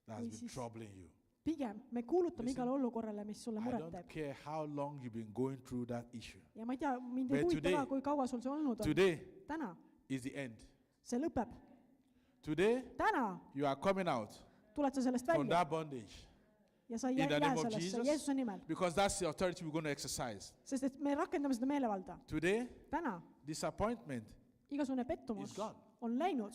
that has Või been siis- troubling you. Pigem me kuulutame Listen, igale olukorrale, mis sulle I muret don't teeb. care how long you've been going through that issue. Ja ma ei tea, mind ei But huvita today- ka, kui kaua sul see olnud on. Today Täna. is the end. See lõpeb. Today, Täna you are coming out tuled sa sellest from välja that bondage ja sa ei in the jää name of sellesse Jesus, Jeesuse nimel. because that's the authority we're going to exercise. Sest et me rakendame seda meelevalda. Today, Täna disappointment igasugune pettumus is gone. on läinud.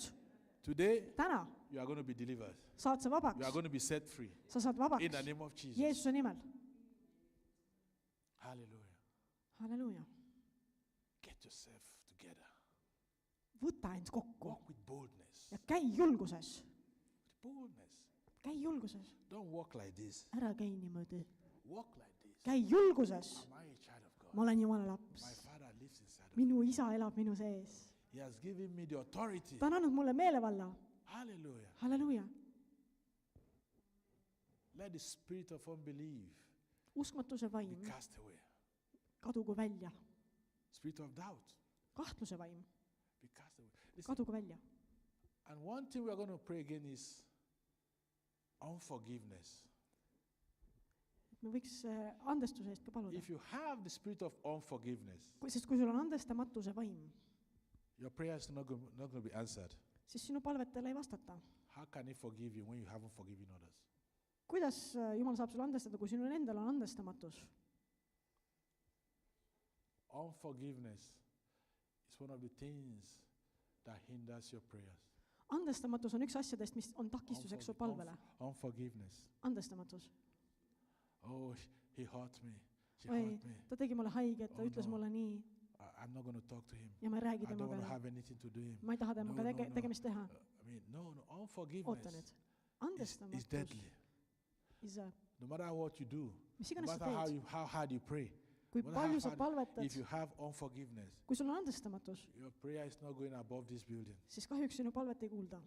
Today, Täna you are going to be delivered. saad sa You are vabaks. going to be set free Sa saad in vabaks the name of Jesus. Jeesuse nimel. Hallelujah. Halleluuja. Get yourself together. Võta end kokku Walk with boldness. ja käi julguses. With boldness. Käi julguses. Don't walk like this. Ära käi niimoodi. Walk like this. Käi julguses. Am I a child of God? Ma olen Jumala My laps. Father lives inside of me. Minu isa elab minu sees. He has given me the authority. Ta on andnud mulle meelevalla. Hallelujah. Halleluuja. Let the spirit of unbelief Uskmatuse be vaim cast away. kadugu välja. Spirit of doubt Kahtluse vaim be cast away. Listen, kadugu välja. and one thing we are going to pray again is unforgiveness. Me võiks andestuse eest ka paluda. If you have the spirit of unforgiveness, Sest kui sul on andestamatuse vaim, your prayer is not going to be answered. siis sinu palvetele ei vastata. How can he forgive you when you haven't forgiven others? Kuidas Jumal saab sulle andestada, kui sinul endal on andestamatus? Unforgiveness is one of the things that hinders your prayers. Andestamatus on üks asjadest, mis on takistuseks su palvele. Unforgiveness. Andestamatus. Oh, he hurt me. She oi hurt me. ta tegi mulle haiget ta Oh, ütles no. mulle nii I'm not going to talk to him. ja ma ei räägi I don't want temaga to enam have anything to do him. ma ei taha temaga No, no, no. tegemist teha I mean, no, oota unforgiveness nüüd is andestamatus deadly. is No matter what you do, mis no iganes sa matter teed how hard you pray, kui no matter palju how sa hard- palvetad if you have unforgiveness, kui sul on andestamatus your prayer is not going above this building. siis kahjuks sinu palvet ei kuulda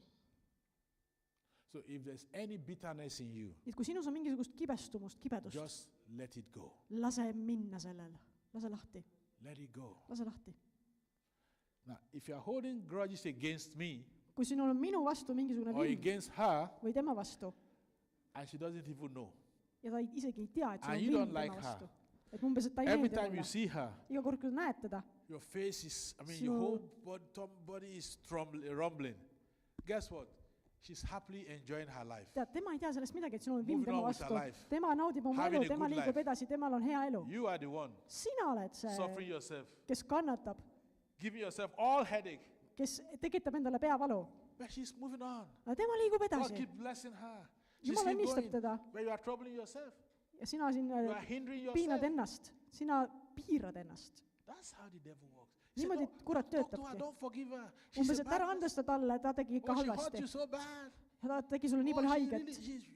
So if there's any bitterness in you, et kui sinus on mingisugust kibestumust kibedust just let it go. lase minna sellel lase lahti Let it go. lase lahti Now, if you're holding grudges against me kui sinul on minu vastu mingisugune or vimm against her, või tema vastu and she doesn't even know, ja ta isegi ei tea et sul And on you vimm don't like tema her. vastu et umbes et ta ei every meeldi time you mulle see her, iga kord kui näed teda your face is, I mean, So- your whole body is rumbling. Guess what? She's happily enjoying her life. tead tema ei tea sellest midagi et sinul on vimm Moving tema on with her vastu life. tema naudib oma Having elu a tema good liigub life. edasi temal on hea elu You are the one sina oled see suffering yourself, kes kannatab giving yourself all headache, kes tekitab endale peavalu but she's moving on. aga tema liigub God edasi keep blessing her. She's Jumal keep õnnistab going, teda but you are troubling yourself. ja sina siin You are hindering piinad yourself. ennast sina piirad ennast That's how the devil works. He said, niimoodi "Don't kurat talk to her, töötabki don't forgive her. She's umbes a et bad ära person. andesta talle ta tegi ikka Oh, she hurt halvasti you so bad. ja ta tegi sulle nii Oh, palju she haiget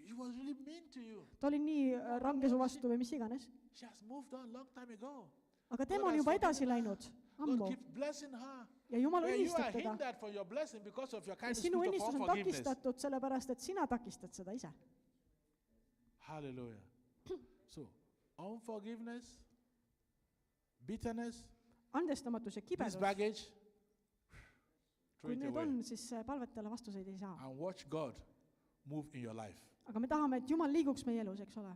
she was really mean to you. ta oli nii range su vastu või mis iganes She has moved on long time ago. aga tema God on has juba forgiven edasi her. läinud God ammu keeps blessing her. ja Jumal But you õnnistab are teda hindered for your blessing because of your kind ja of sinu spirit of õnnistus on unforgiveness. takistatud sellepärast et sina takistad seda ise Hallelujah. So, unforgiveness, bitterness, andestamatus ja this kibedus baggage, throw kui it need away on siis palvetele vastuseid ei saa and watch God move in your life. aga me tahame et Jumal liiguks meie elus eks ole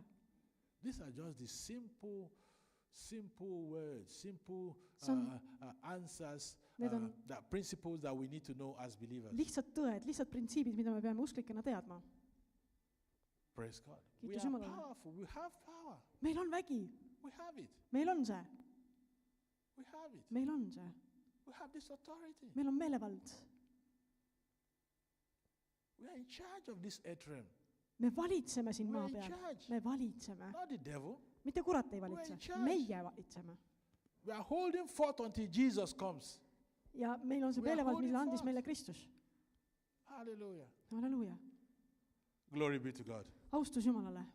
These are just the simple words, simple See on- answers, Need on- the principles that we need to know as believers. lihtsad tõed lihtsad printsiibid mida me peame usklikena teadma Praise God. We Kiitus are Jumalale. powerful. We have power. meil on vägi We have it. meil on see We have it. meil on see We have this authority. meil on meelevald We are in charge of this earth realm. me valitseme siin We maa are in peal charge. me valitseme Not the devil. mitte kurat ei We are valitse in charge. meie valitseme We are holding forth until Jesus comes. ja meil on see We are meelevald holding mille andis forth. meile Kristus Hallelujah. halleluuja Glory be to God. austus Jumalale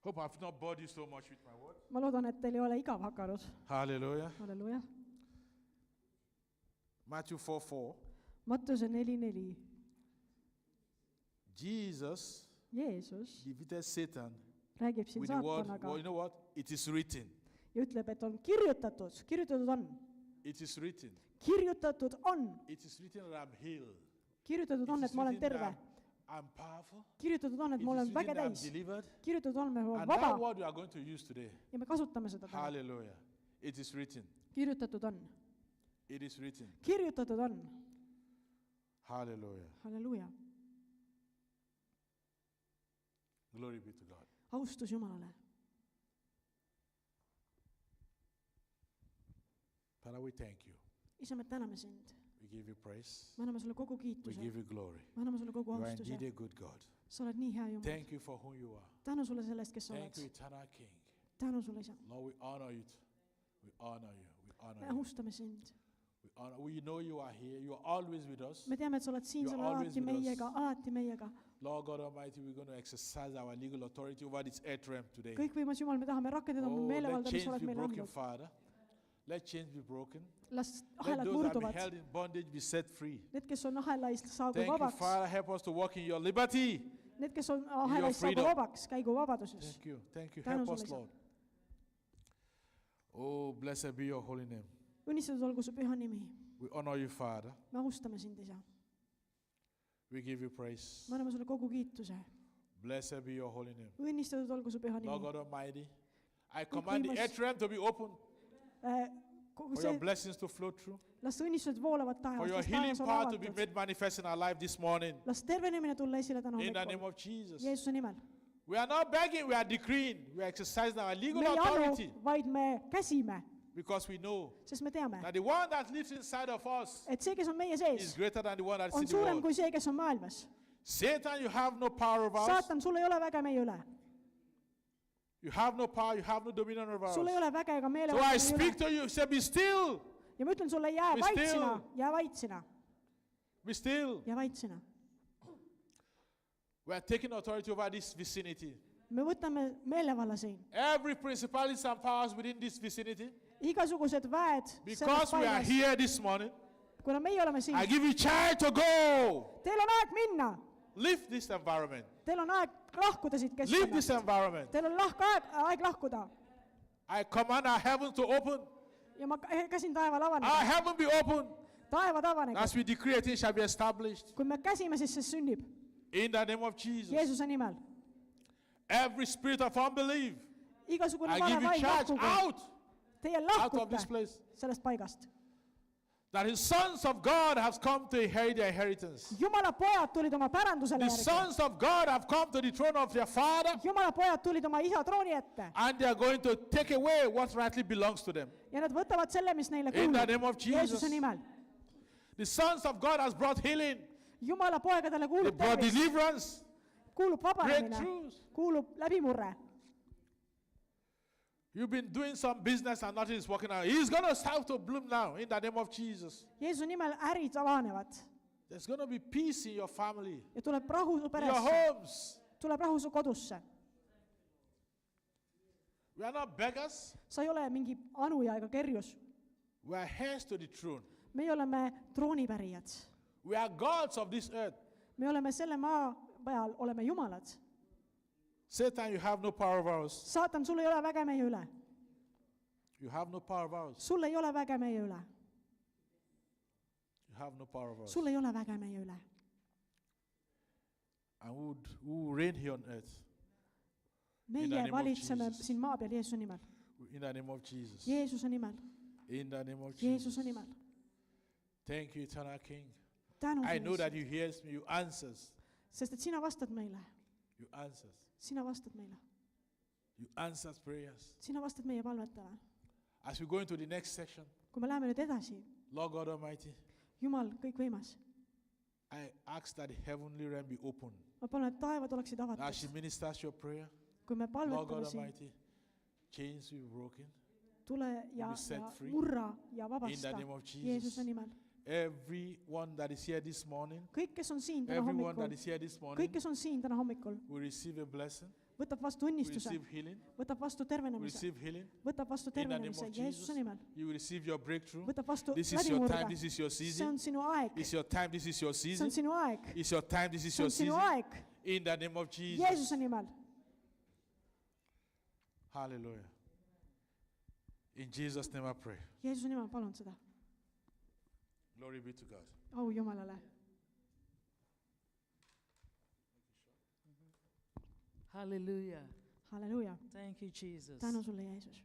Hope I've not bored you so much with my word. ma loodan et teil ei ole igav hakanud Hallelujah. halleluuja Matthew 4:4. Mattuse 4:4 Jesus Jeesus defeated Satan räägib siin with the word, saatanaga well, you know what? It is written. ja ütleb et on kirjutatud on It is written. kirjutatud on It is written that I'm healed. kirjutatud It on is et ma olen written terve that I'm powerful. kirjutatud on et It ma is olen written väge that I'm täis delivered. kirjutatud on me oleme And that vaba word we are going to use today. ja me kasutame seda täna Hallelujah. It is written. kirjutatud on It is written. kirjutatud on Hallelujah. halleluuja Glory be to God. austus Jumalale Father, we thank you. isa me täname sind We give you praise. me anname sulle kogu We kiituse give you glory. me anname sulle kogu You are austuse indeed a good God. sa oled nii hea Jumal Thank you for who you are. tänu sulle sellest kes sa Thank you, oled eternal King. tänu sulle isa Lord, we honor you. We honor you. We honor me you. austame sind We know you are here. You are always with us. me teame et sa oled siin You sa are oled always alati with us. meiega alati meiega Lord God Almighty, we're going to exercise our legal authority over this earth realm today. kõikvõimas Jumal me tahame rakendada oma Oh, let meelevalda mis sa chains oled be meile broken, andnud Father. Let chains be broken. las Let ahelad those that be murduvad held in bondage be set free. need kes on ahelaist saagu Thank you, vabaks Father. Help us to walk in your liberty. need kes on ahelaist saagu freedom. vabaks käigu vabaduses Thank you. Thank you. Tänu Help sulle, us, isa. Lord. Oh, blessed be your holy name. õnnistatud olgu su püha nimi We honor you, Father. me austame sind isa We give you praise. me anname sulle kogu kiituse Blessed be your holy name. õnnistatud olgu su püha Lord nimi God Almighty, I command the võimas- earth realm to be open kogu for your see blessings to flow through, las õnnistused voolavad for your taevas las healing taevas on power to be avatud made manifest in our life this morning. las tervenemine tulla esile täna In the name hommikul of Jesus. Jeesuse nimel We are not begging, we are decreeing. We are exercising our legal me ei authority anu vaid me käsime because we know sest me teame that the one that lives inside of us et see kes on meie is sees greater than the one that's on in the suurem world. kui see kes on maailmas Satan, you have no power over us. saatan sul ei ole väge meie üle You have no power, you have no dominion over us. sul ei ole väge ega So I meelevalda speak to you, say, be still, ja ma ütlen sulle, jää Be vait still. sina, jää vait sina, be still. jää vait sina. We are taking authority over this vicinity. me võtame meelevalla siin. Every principalities and powers within this vicinity, Igasugused väed selles because we are paigas, here this morning, kuna meie oleme siin, I give you charge to go. teil on aeg minna, Leave this environment. teil on aeg lahkuda siit Leave this keskkonnast, environment. teil on aeg lahkuda I command our heavens to open. ja ma käsin taeval Our avaneda, heaven be open. taevad avanege. As we decree, a thing shall be established. kui me käsime, siis see sünnib In the name of Jesus. Jeesuse nimel. Every spirit of unbelief, Igasugune I vale give you vaim charge lahkuge, out teie of lahkute this place. sellest paigast. That his sons of God have come to inherit their inheritance. Jumala pojad tulid oma pärandusele The järgi. sons of God have come to the throne of their father, Jumala pojad tulid oma isa trooni ette and they are going to take away what rightly belongs to them. ja nad võtavad selle, mis neile In the kuulub. name of Jesus. Jeesuse nimel. The sons of God has brought healing. Jumala poegadele They kuulub brought tervis, deliverance, kuulub vabanemine, breakthroughs. kuulub läbimurre. You've been doing some business and nothing is working out. He's going to start to bloom now in the name of Jesus. Jeesuse nimel ärid avanevad There's going to be peace in your family, ja tuleb rahu su in your peresse, homes. tuleb rahu su kodusse. We are not beggars. sa ei ole mingi anuja ega kerjus. We are heirs to the throne. meie oleme troonipärijad. We are gods of this earth. me oleme selle maa peal, oleme jumalad. Satan, you have no power over us. saatan, sul ei ole väge meie üle. You have no power over us. sul ei ole väge meie üle. You have no power over us. sul ei ole väge meie üle. And who would reign here on earth? the meie name of valitseme Jesus. siin maa peal Jeesuse nimel. In the name of Jesus. Jeesuse nimel. In the name of Jesus. Jeesuse nimel. Thank you, eternal King. tänu I know sulle, that you hear me. You answers. sest et sina vastad meile. You answers. Sina vastad meile. You answers prayers. Sina vastad meie palvetele. As we go into the next section, kui me läheme nüüd edasi, Lord God Almighty, Jumal kõikvõimas, I ask that the heavenly realm be open. ma palun, et taevad oleksid As she avatud. ministers your prayer, kui me Lord God palvetame siin, Almighty, chains will be broken. tule ja be set free. murra ja In the vabasta name of Jesus. Jeesuse nimel. Everyone that is here this morning, kõik, kes on siin täna everyone that hommikul, is here this morning kõik, kes on siin täna hommikul, will receive a blessing, võtab vastu will õnnistuse, receive healing, võtab vastu will tervenemise, receive healing. võtab vastu In the name tervenemise of Jesus, Jeesuse nimel, you will receive your breakthrough. võtab vastu This is your läbimurde. time, this is your see season. on sinu aeg, It's your time, this is your see season. on sinu aeg, It's your time, this is see your on sinu season. aeg In the name of Jesus. Jeesuse nimel. Hallelujah. In Jesus' name I pray. Jeesuse nimel palun seda. Glory be to God. Au Jumalale. Hallelujah. Halleluuja. Thank you, Jesus. Tänu sulle, Jeesus.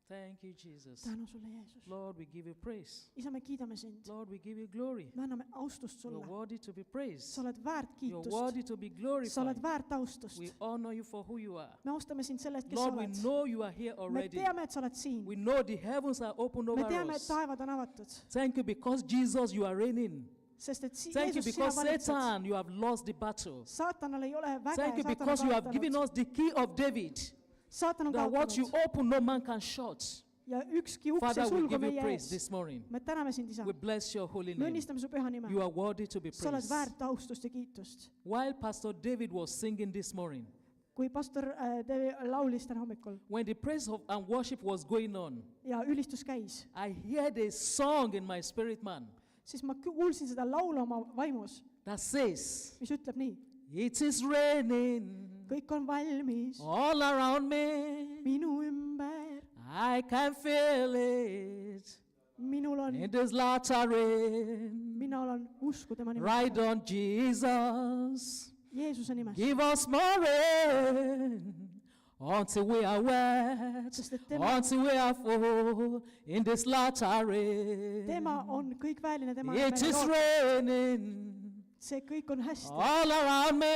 Thank you, Jesus. Tänu sulle, Jeesus. Lord, we give you praise. Isa, me kiidame sind. Lord, we give you glory. Me anname austust You're sulle. worthy to be praised. Sa oled väärt You're kiitust. worthy to be Sa glorified. oled väärt austust. We honor you for who you are. Me austame sind selle eest, kes sa Lord, we oled. know you are here Me already. teame, et sa oled siin. We know the heavens are opened Me over teame, et us. taevad on avatud. Thank you because Jesus, you are reigning. Sest et Thank you Jeesus, sina because valitsed. Satan, you have lost the battle. Saatanal ei ole väge. Thank you Saatan on because you have given kaotanud. us the key of David. Saatan on That what you kaotanud. open, no man can shut. Ja ükski uks ei Father, we sulgu give you meie praise ees. this morning. Me täname sind, Isa. We bless your holy Me name. õnnistame su püha nime. You are worthy to be Sa oled praised. väärt austust ja kiitust. While Pastor David was singing this morning, Kui pastor laulis täna hommikul when the praise and worship was going on, ja ülistus käis, I heard a song in my spirit man siis ma kuulsin seda laulu oma vaimus, that says, mis ütleb nii. it is raining Kõik on valmis all around me. minu ümber. I can feel it Minul on, in this latter rain. mina olen usku tema Right nimel. on Jesus. Jeesuse nimes. Give us more rain until we are wet, Sest et tema, until we are full in this latter rain. tema on kõikväeline, tema It is raining see kõik on hästi all around me.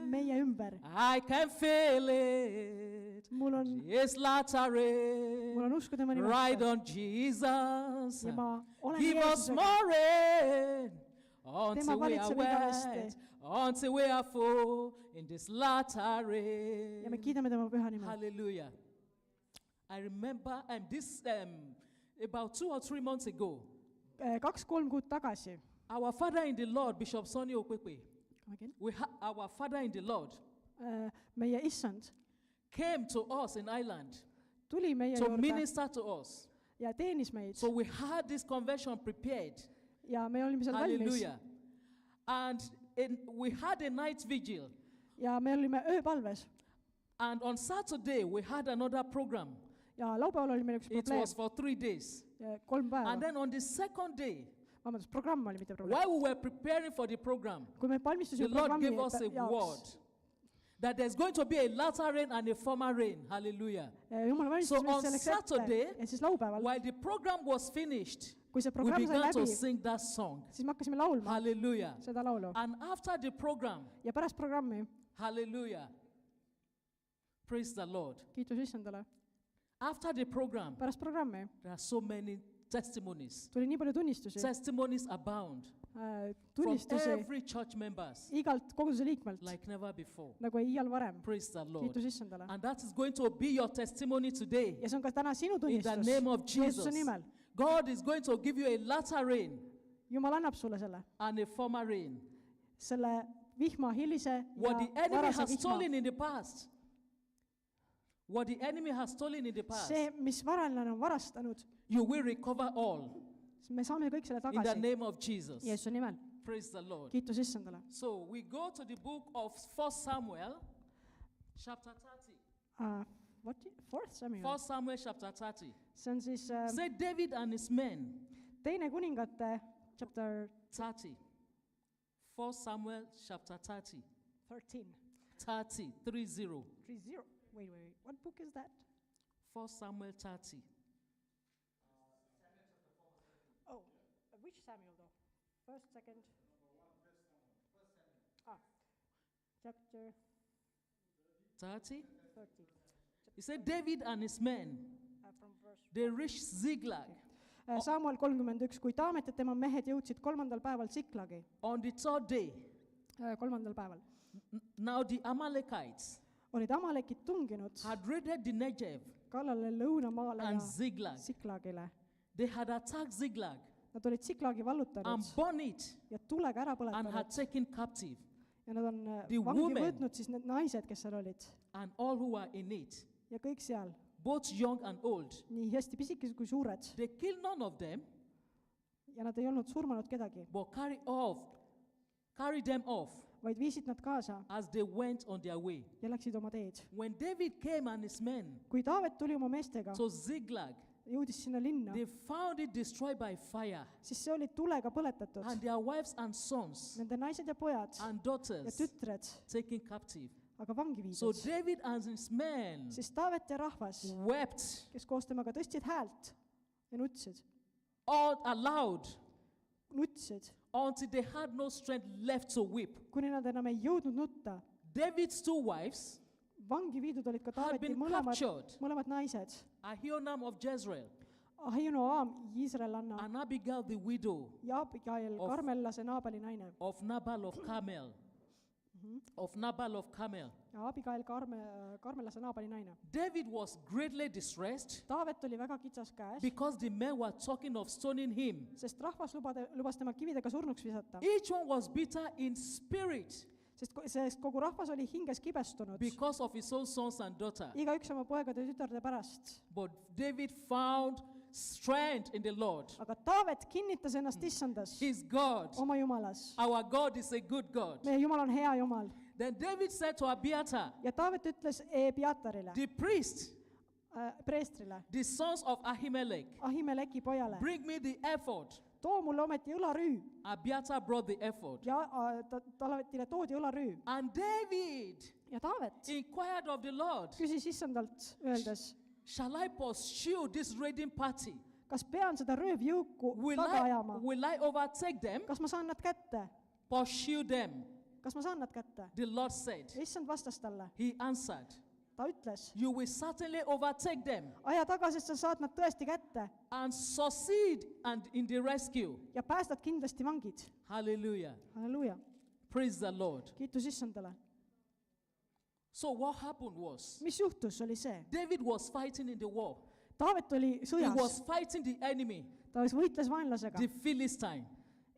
meie ümber. I can feel it. Mul on, This latter mul rain. on usku tema Right nimel. on Jesus. Ja ma olen Give us Jeesusega. more rain until we are valitseb wed, igavesti. until we are full in this latter ja rain. me kiidame tema püha nime. Hallelujah. I remember about 2 or 3 months ago, 2-3 kuud tagasi. our father in the Lord, Bishop Sonny Okwekwe, our father in the Lord, Meie issand came to us in Ireland tuli meie to juurde minister to us. ja teenis meid So we had this convention prepared. ja me olime seal valmis Hallelujah. And we had a night vigil. ja me olime ööpalves And on Saturday, we had another program. ja laupäeval oli meil üks It probleem, was for 3 days. 3 päeva. And then on the second day, Vabandust, programm oli, mitte probleem. while we were preparing for the program, Kui me the valmistusime Lord programmi gave us a jaoks, word that there's going to be a latter rain and a former rain. Hallelujah. Jumal valmistas So meid on selleks Saturday, ette. Ja siis laupäeval, While the program was finished, kui see we programm sai began to läbi, sing that song. siis me hakkasime laulma Hallelujah. seda laulu. And after the program, Ja pärast programmi, hallelujah. Praise the Lord. kiitus issandale, After the program, pärast programmi there are so many testimonies. tuli nii palju tunnistusi, Testimonies abound from tunnistusi every church members igalt koguduse liikmelt, like never before. nagu ei iial varem. Praise the Lord. Kiitus issandale. And that is going to be your testimony today. Ja see on ka täna sinu In the tunnistus name of Jeesuse Jesus. nimel. God is going to give you a latter rain Jumal annab sulle selle, and a former rain. selle vihma, hilise What the ja enemy varase has vihma. stolen in the past. What the enemy has stolen in the past. See, mis varalane on varastanud, You will recover all me saame kõik selle in the tagasi name of Jesus. Jeesuse nimel. Praise the Lord. Kiitus issandale. So we go to the book of 1 Samuel, chapter 30. What? 4th Samuel? 1 Samuel, chapter 30. See on siis Say David and his men, teine kuningate chapter 30. 1 Samuel, chapter 30. 13. 30, 30. 30. Wait. What book is that? 1 Samuel 30. Oh, which Samuel though? First, second? Chapter 30. 30. He said David and his men, From verse. they reached Ziklag Samuel 31, kui Taamet ja tema mehed jõudsid 3. päeval Siklagi, on the 3rd day. 3. päeval, Now the Amalekites olid Amalekid tunginud had raided the Negev kallale lõunamaale and ja Ziklag. Siklagile. They had attacked Ziklag Nad olid Siklagi and vallutanud burned it ja tulega ära and had põletanud taken captive ja nad on the vangi women. võtnud siis need naised, kes seal olid and all who were in it, ja kõik seal, both young and old. nii hästi pisikesed kui suured, They killed none of them, ja nad ei olnud surmanud kedagi, but carried them off vaid viisid nad kaasa as they went on their way. ja läksid oma teed. When David came and his men Kui Taavet tuli oma meestega, to Ziklag, jõudis sinna linna, they found it destroyed by fire, siis see oli tulega põletatud. and their wives and sons Nende naised ja pojad and ja daughters tütred taken captive. aga vangi So viidud. David and his men Siis Taavet ja rahvas, wept kes koos temaga tõstsid häält ja nutsid, all aloud until they had no strength left to weep. kuni nad enam ei jõudnud nutta. David's 2 wives Vangi viidud olid ka had Taaveti been mõlemad, captured, mõlemad naised, Ahinoam of Jezreel Ahinoam, Iisraelanna and Abigail the widow ja Abigail, Of- Karmellase Naabali naine of Nabal of Carmel. Of Nabal of Carmel. ja Abigail, Karmellase Naabali naine. David was greatly distressed Taavet oli väga kitsas käes, because the men were talking of stoning him. sest rahvas lubas tema kividega surnuks visata, Each one was bitter in spirit sest kogu rahvas oli hinges kibestunud, because of his own sons and daughter. igaüks oma poegade ja tütarde pärast. But David found strength in the Lord. Aga Taavet kinnitas ennast issandas, He's God. oma Jumalas. Our God is a good God. Meie Jumal on hea Jumal. Then David said to Abiathar, Ja Taavet ütles Ebiatarile, the priest, preestrile, the sons of Ahimelech, Ahimeleki pojale, bring me the ephod. too mulle ometi õlarüü. Abiathar brought the ephod. Ja Taavetile toodi õlarüü. And David Ja Taavet inquired of the Lord, küsis issandalt öeldes, shall I pursue this raiding party? kas pean seda röövjõuku taga ajama? Will I overtake them? Kas ma saan nad kätte? Pursue them. Kas ma saan nad kätte? The Lord said. Ja issand vastas talle, He answered, ta ütles, you will certainly overtake them aja tagasi, sest sa saad nad tõesti kätte and succeed and in the rescue. ja päästad kindlasti vangid. Hallelujah. Halleluuja, Praise the Lord. kiitus issandale. So what happened was, Mis juhtus, oli see. David was fighting in the war. Taavet oli He sõjas, was fighting the enemy, ta võitles vaenlasega the Philistine.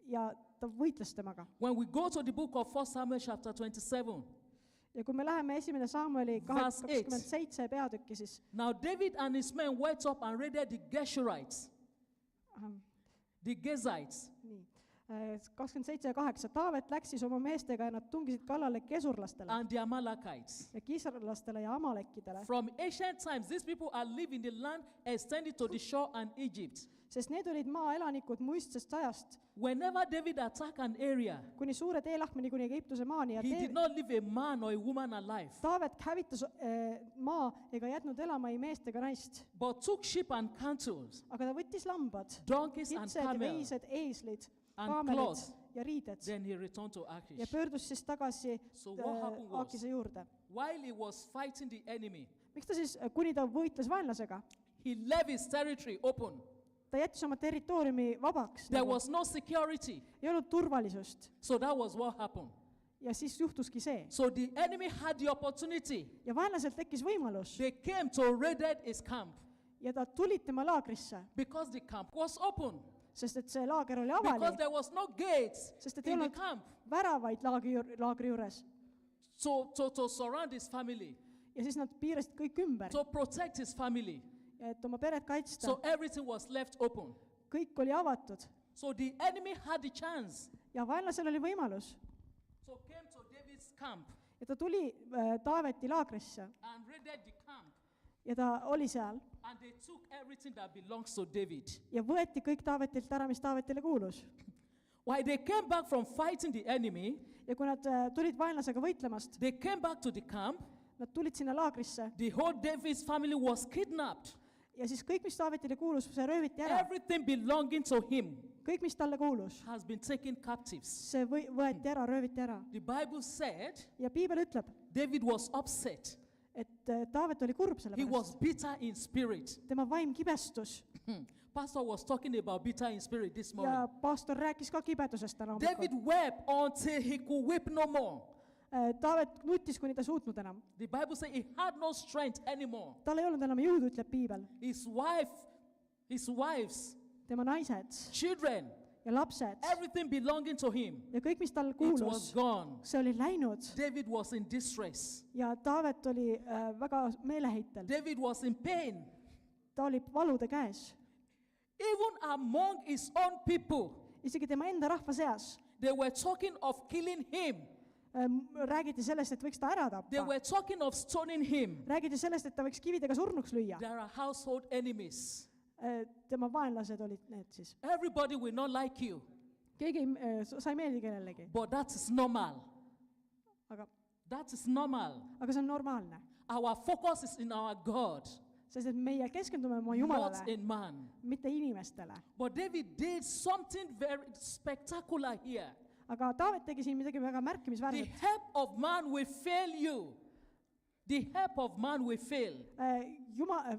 ja ta võitles temaga. When we go to the book of 1 Samuel chapter 27, Ja kui me läheme 1. Samueli Verse 27 peatükki, siis now David and his men went up and raided the Geshurites, the Gezites, nii, 27:8. Taavet läks siis oma meestega ja nad tungisid kallale kesurlastele and the Amalekites. ja kisarlastele ja amalekkidele, From ancient times, these people are living in the land extended to the shore and Egypt. sest need olid maaelanikud muistsest ajast Whenever David attacked an area, kuni suure teelahkmeni kuni Egiptuse maani ja he did not leave a man or a woman alive, Taavet hävitas maa ega jätnud elama ei meest ega naist, but took sheep and cattle, aga ta võttis lambad, donkeys and kitsed ja camels, veised, eeslid, and kaamelid clothes. ja riided Then he returned to ja Achish. pöördus siis tagasi So what happened was, Aakise juurde. while he was fighting the enemy, Miks ta siis, kuni ta võitles vaenlasega, he left his territory open. ta jättis oma territooriumi vabaks, There was no security. ei olnud turvalisust So that was what happened. ja siis juhtuski see. So the enemy had the opportunity. Ja vaenlasel tekkis võimalus They came to raid his camp ja ta tulid tema laagrisse, because the camp was open. sest et see laager oli Because avalik, there was no gates sest et ei in the olnud camp. väravaid laagri juures. So to surround his family, Ja siis nad piirasid kõik ümber, to protect his family. et oma peret kaitsta. So everything was left open. Kõik oli avatud So the enemy had the chance. ja vaenlasel oli võimalus. So came to David's camp Ja ta tuli Taaveti laagrisse and raided the camp. ja ta oli seal And they took everything that belongs to David. ja võeti kõik Taavetilt ära, mis Taavetile kuulus. While they came back from fighting the enemy, Ja kui nad tulid vaenlasega võitlemast, they came back to the camp. nad tulid sinna laagrisse The whole David's family was kidnapped. ja siis kõik, mis Taavetile kuulus, see rööviti ära. Everything belonging to him Kõik, mis talle kuulus, has been taken captives. see võeti ära, rööviti ära. The Bible said Ja piibel ütleb, David was upset. et Taavet oli kurb selle He was pärast. bitter in spirit. Tema vaim kibestus Pastor was talking about bitter in spirit this ja morning. pastor rääkis ka kibedusest täna David hommikul. wept until he could weep no more. Taavet nutis, kuni ta suutnud enam. The Bible says he had no strength anymore. Tal ei olnud enam jõudu, ütleb piibel. His wives, Tema naised children, ja lapsed everything belonging to him, ja kõik, mis tal it was kuulus, gone. see oli läinud David was in distress. ja Taavet oli väga meeleheitel. David was in pain. Ta oli valude käes. Even among his own people, Isegi tema enda rahva seas they were talking of killing him. räägiti sellest, et võiks ta ära They tappa. were talking of stoning him. Räägiti sellest, et ta võiks kividega surnuks lüüa. There are household enemies. Tema vaenlased olid need siis. Everybody will not like you, Keegi sa ei meeldi kellelegi, but that is normal. aga That is normal. see on normaalne. Our focus is in our God, Sest et meie keskendume oma not Jumalale, in man. mitte inimestele. But David did something very spectacular here. Aga Taavet tegi siin midagi väga The märkimisväärset. help of man will fail you. The help of man will fail,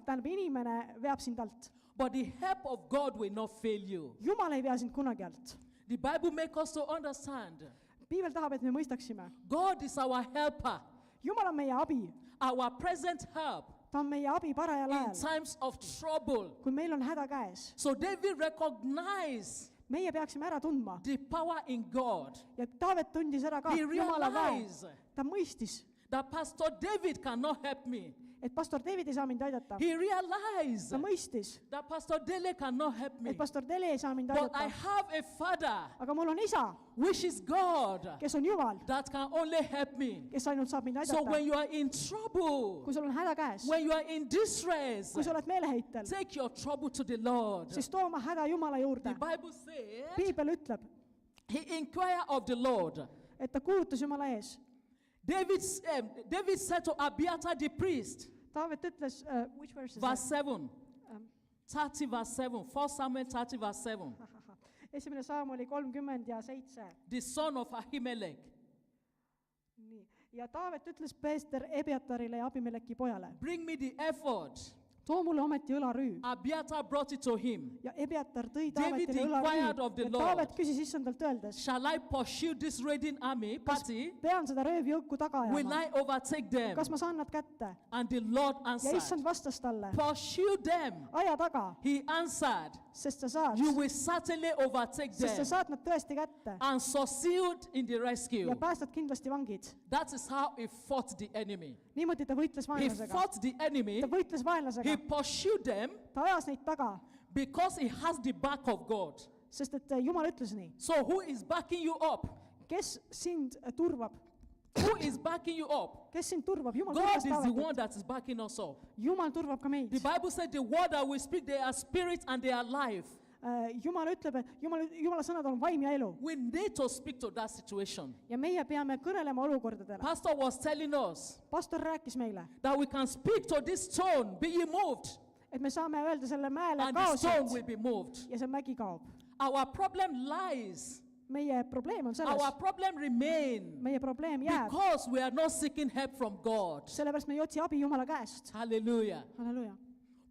Tähendab, inimene veab sind alt. but the help of God will not fail you. Jumal ei vea sind kunagi alt. The Bible makes us to understand Piibel tahab, et me mõistaksime. God is our helper, Jumal on meie abi. our present help Ta on meie abi parajal in ajal, times of trouble. kui meil on häda käes. So David recognized Meie peaksime ära tundma. the power in God. Ja Taavet tundis ära ka He Jumala väe. realized Ta mõistis, that Pastor David cannot help me. et pastor David ei saa mind aidata. He realized Ta mõistis, that Pastor Dele cannot help me. et pastor Dele ei saa mind But I aidata. have a father, Aga mul on isa, which is God, kes on Jumal, that can only help me. kes ainult saab mind So aidata. when you are in trouble, Kui sul on häda käes, when you are in distress, kui sa oled meeleheitel, take your trouble to the Lord. siis too oma häda Jumala The juurde. Bible says Piibel ütleb, he inquired of the Lord. et ta kuulutas Jumala ees. David said to Abiathar the priest, Taavet ütles, which verse is verse it? 7, 30 verse 7, 1 Samuel 30 verse 7, Esimene Saam oli 30 ja 7. the son of Ahimelech. Nii. ja Taavet ütles Peester Ebiatarile ja Abimeleki pojale, bring me the ephod. too mulle ometi õlarüü. Abiathar brought it to him. Ja Ebiatar tõi David Taavetile inquired of the õlarüü ja Lord. Taavet küsis issandalt öeldes, Shall I pursue this raiding army kas party? pean seda röövjõuku taga Will ajama? I overtake them? Kas ma saan nad kätte? And the Lord Ja answered, issand vastas talle, pursue them. aja taga, He answered, sest sa saad, you will certainly overtake sest sa them saad nad tõesti kätte and succeed in the rescue. ja päästad kindlasti vangid. That is how he fought the enemy. Niimoodi ta võitles He vaenlasega. fought the enemy. Ta võitles He vaenlasega. pursued them Ta ajas neid taga, because he has the back of God. sest et Jumal ütles nii. So who is backing you up? Kes sind turvab? Who is backing you up? Kes sind turvab? Jumal God turvas is the Taavetit. one that is backing us up. Jumal turvab ka meid. The Bible said the word that we speak, they are spirit and they are life. Jumal ütleb, et Jumala sõnad on vaim ja elu. We need to speak to that situation. Ja meie peame kõnelema olukordadele. Pastor was telling us Pastor rääkis meile, that we can speak to this stone, be ye moved, et me saame öelda selle mäele and the stone will kaosid be moved. ja see mägi kaob. Our problem lies, Meie probleem on selles, our problem remain meie probleem jääb, because we are not seeking help from God. sellepärast me ei otsi abi Jumala käest. Hallelujah. Halleluuja.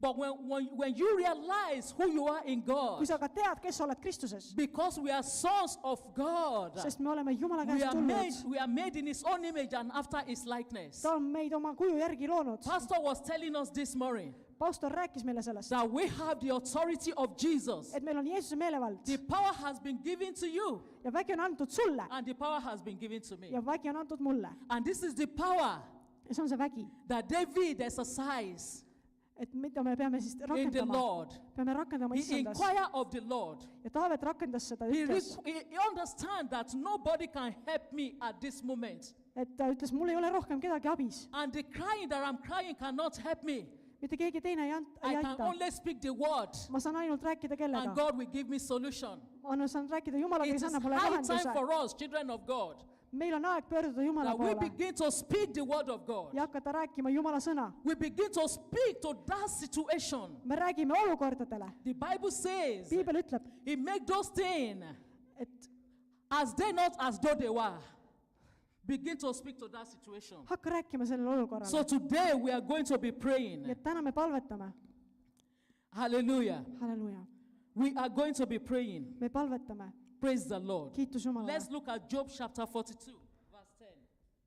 But when you realize who you are in God, Kui sa ka tead, kes sa oled Kristuses, because we are sons of God, sest me oleme Jumala we käest tulnud, are made in His own image and after His likeness. ta on meid oma kuju järgi loonud. Pastor was telling us this morning Pastor rääkis meile sellest, that we have the authority of Jesus. et meil on Jeesuse meelevald The power has been given to you, ja vägi on antud sulle and the power has been given to me. ja vägi on antud mulle. And this is the power Ja see on see vägi, that David exercised et mida me peame siis in the rakendama. Lord. Peame rakendama He issandas. inquired of the Lord. Ja Taavet rakendas seda, He ütles, understands that nobody can help me at this moment. et ta ütles, mul ei ole rohkem kedagi abis. And the crying that I'm crying cannot help me. Mitte keegi teine ei I can aita. only speak the word, Ma saan ainult rääkida and kellega. God will give me solution. Ma saan rääkida Jumalaga, It kes is annab mulle high time lahenduse. for us, children of God, Meil on aeg pöörduda Jumala that we poole begin to speak the word of God. ja hakata rääkima Jumala sõna. We begin to speak to that situation. Me räägime olukordadele. The Bible says Piibel ütleb, He make those things et as they not as though they were. Begin to speak to that situation. hakka rääkima sellele So olukorrale. today we are going to be Nii praying. et täna me palvetame. Hallelujah. Halleluuja. We are going to be praying. Me palvetame. Praise the Lord. Kiitus Jumalale. Let's look at Job chapter 42, verse 10.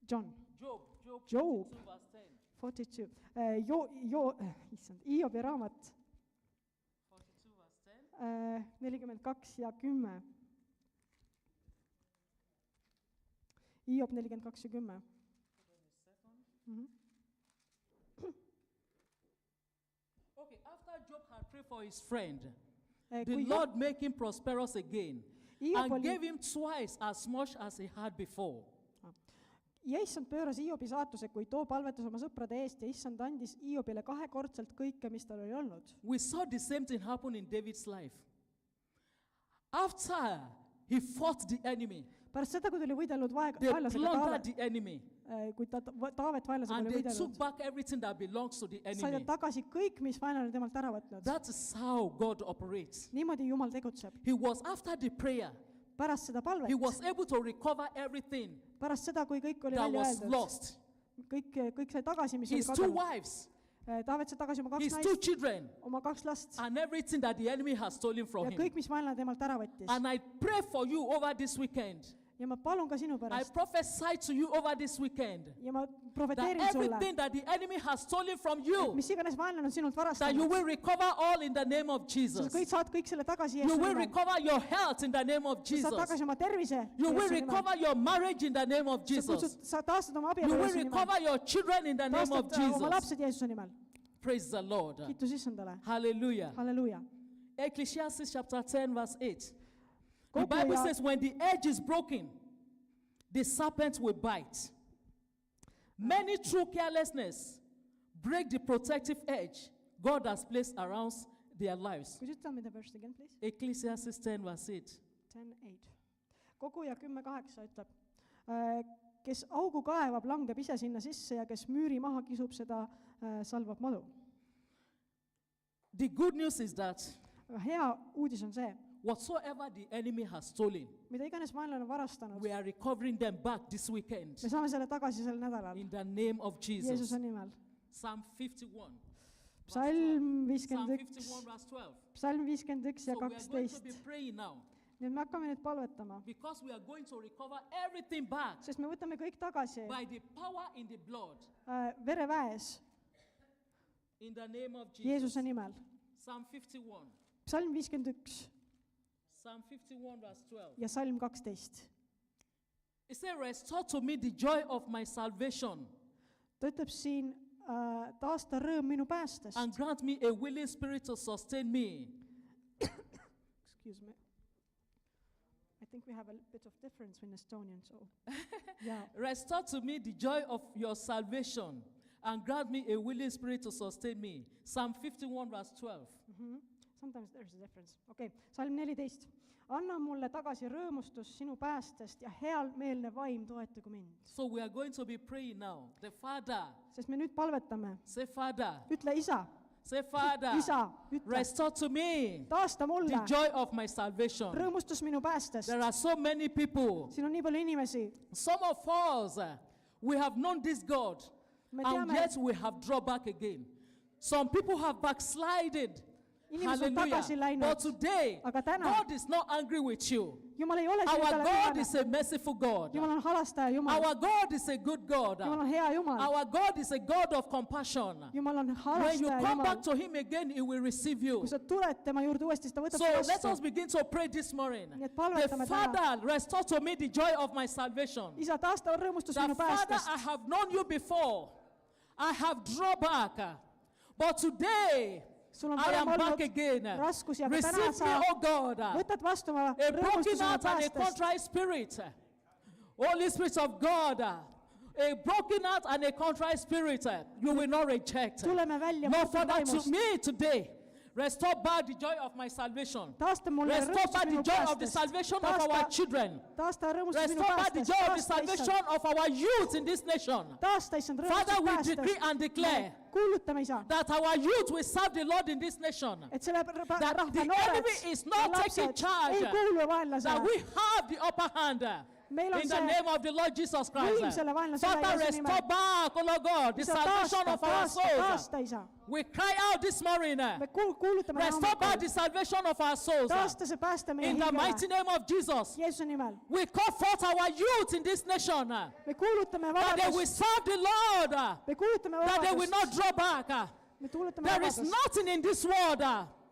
John, Job Job. 42, verse 10. 42. Issand, Hiobi raamat 42, verse 10. 42 ja 10. Hiob 42 ja 10. Okay, after Job had prayed for his friend, the Kui Lord made him prosperous again Hiob and gave oli, him twice as much as he had before. ja issand pööras Hiobi saatuse, kui too palvetas oma sõprade eest ja issand andis Hiobile kahekordselt kõike, mis tal oli olnud. We saw the same thing happen in David's life. After he fought the enemy, Pärast seda, kui ta oli võidelnud they vaenlasega plundered the enemy kui Taavet vaenlasega and oli they took võidelnud, back everything that belongs to the sai ta enemy. tagasi kõik, mis vaenlane temalt ära võtnud. That is how God operates. Niimoodi Jumal tegutseb. He was after the prayer, Pärast seda he palvet, was able to recover everything pärast seda, kui kõik oli that välja was öeldud, lost. kõik sai tagasi, mis oli His two kadunud. wives, Taavet sai tagasi oma kaks his two naist, children, oma kaks last and everything that the enemy has stolen from ja him. kõik, mis vaenlane temalt ära võttis. And I pray for you over this weekend. Ja ma palun ka sinu I pärast prophesy to you over this weekend ja ma that profeteerin sulle, everything that the enemy has stolen from et you, mis iganes vaenlane on sinult that you varastanud, will recover all in the name of sa Jesus. saad kõik selle tagasi You Jeesuse will nimel. recover your health in the name of Sa saad Jesus. tagasi oma tervise You will Jeesuse nimel. recover your marriage in the name of Jesus. Sa taastad oma abielu You will Jeesuse nimel. recover your children in the name of Taastad oma Jesus. lapsed Jeesuse nimel. Praise the Lord. Kiitus issandale. Hallelujah. Halleluuja. Ecclesiastes chapter 10, verse 8. The Kogu Bible ja- says, when the edge is broken, the serpent will bite. Many through carelessness break the protective edge God has placed around their lives. Could you tell me the verse again, please? Ecclesiastes 10, verse 8. 10:8. Kogu ja 10:8 ütleb, kes augu kaevab, langeb ise sinna sisse ja kes müüri maha kisub, seda salvab madu. The good news is that Aga hea uudis on see, whatsoever the enemy has stolen, mida iganes vaenlane on varastanud, we are recovering them back this weekend. me saame selle tagasi sel nädalal. In the name of Jesus. Jeesuse nimel. Psalm 51. Psalm Psalm 51, 51 verse 12. psalm 51 ja So we are going to 12. be praying now nii et me hakkame nüüd palvetama, because we are going to recover everything back sest me võtame kõik tagasi by the power in the blood. vereväes In the name of Jesus. Jeesuse nimel. Psalm 51. Psalm 51 Psalm 51 verse 12. ja salm 12. It says, restore to me the joy of my salvation ta ütleb siin, taasta rõõm minu päästest. and grant me a willing spirit to sustain me. Excuse me. I think we have a bit of difference in Estonian, so. Yeah. Restore to me the joy of your salvation and grant me a willing spirit to sustain me. Psalm 51 verse 12. Sometimes there's a difference. Okay, salm 14. Anna mulle tagasi rõõmustus sinu päästest ja heameelne vaim toetagu mind. So we are going to be praying now. The Father, Sest me nüüd palvetame. say Father, Ütle isa, say Father, isa, ütle. restore to me Taasta mulle the joy of my salvation. rõõmustus minu päästest. There are so many people. Siin on nii palju inimesi. Some of us, we have known this God, Me and teame, yet we have drawn back again. Some people have backslided. inimesed on tagasi Hallelujah. läinud. But today, Aga täna, God is not angry with you. Jumal ei ole sinu Our peale God vihane. is a merciful God. Jumal on halastaja Jumal. Our God is a good God. Jumal on hea Jumal. Our God is a God of compassion. Jumal on When you halastaja come Jumal. back to Him again, He will receive you. Kui sa tuled tema juurde uuesti, siis ta võtab So su let vastu. us begin to pray this morning. Nii et The palvetame täna. Father, restore to me the joy of my salvation. Isa, taasta rõõmustus The minu Father, päästest. I have known you before. I have drawn back. But today, Sul on I am varem back olnud again. raskusi, aga Receive täna me, sa oh God. võtad vastu oma A broken rõõmustuse minu heart and a päästest. contrite spirit. Holy Spirit of God, a broken heart and a contrite spirit, you will not reject. Tuleme välja No, muutunud Father, to vaimust. me today, restore back the joy of my salvation. Taasta mulle Restore rõõmustus back the minu joy of the päästest. salvation of our Taasta, children. taasta rõõmustus minu Restore back the päästest. joy of the Taasta, salvation Issand. of our youth in this nation. Taasta, Issand, Father, rõõmustus we decree päästest. and declare Kuulutame, Isa, that our youth will serve the Lord in this nation. et selle That rahva the noored enemy is ja not taking lapsed charge. ei kuulu That vaenlasele. we have the upper hand. Meil on In the see name of the Lord Jesus Christ. võim selle vaenlase üle Father, Jeesuse restore nimel. back, oh Lord God, the Isa, salvation taasta, of our taasta, souls. taasta, Isa. We cry out this morning. Me kuulutame Restore back hommikul. the salvation of our souls. Taasta see pääste meie In the mighty hingele. name of Jesus. Jeesuse nimel. We call forth our youth in this nation. That Me kuulutame they will vabadust. serve the Lord. Me kuulutame That they will not vabadust. draw back. Me kuulutame There is vabadust. nothing in this world.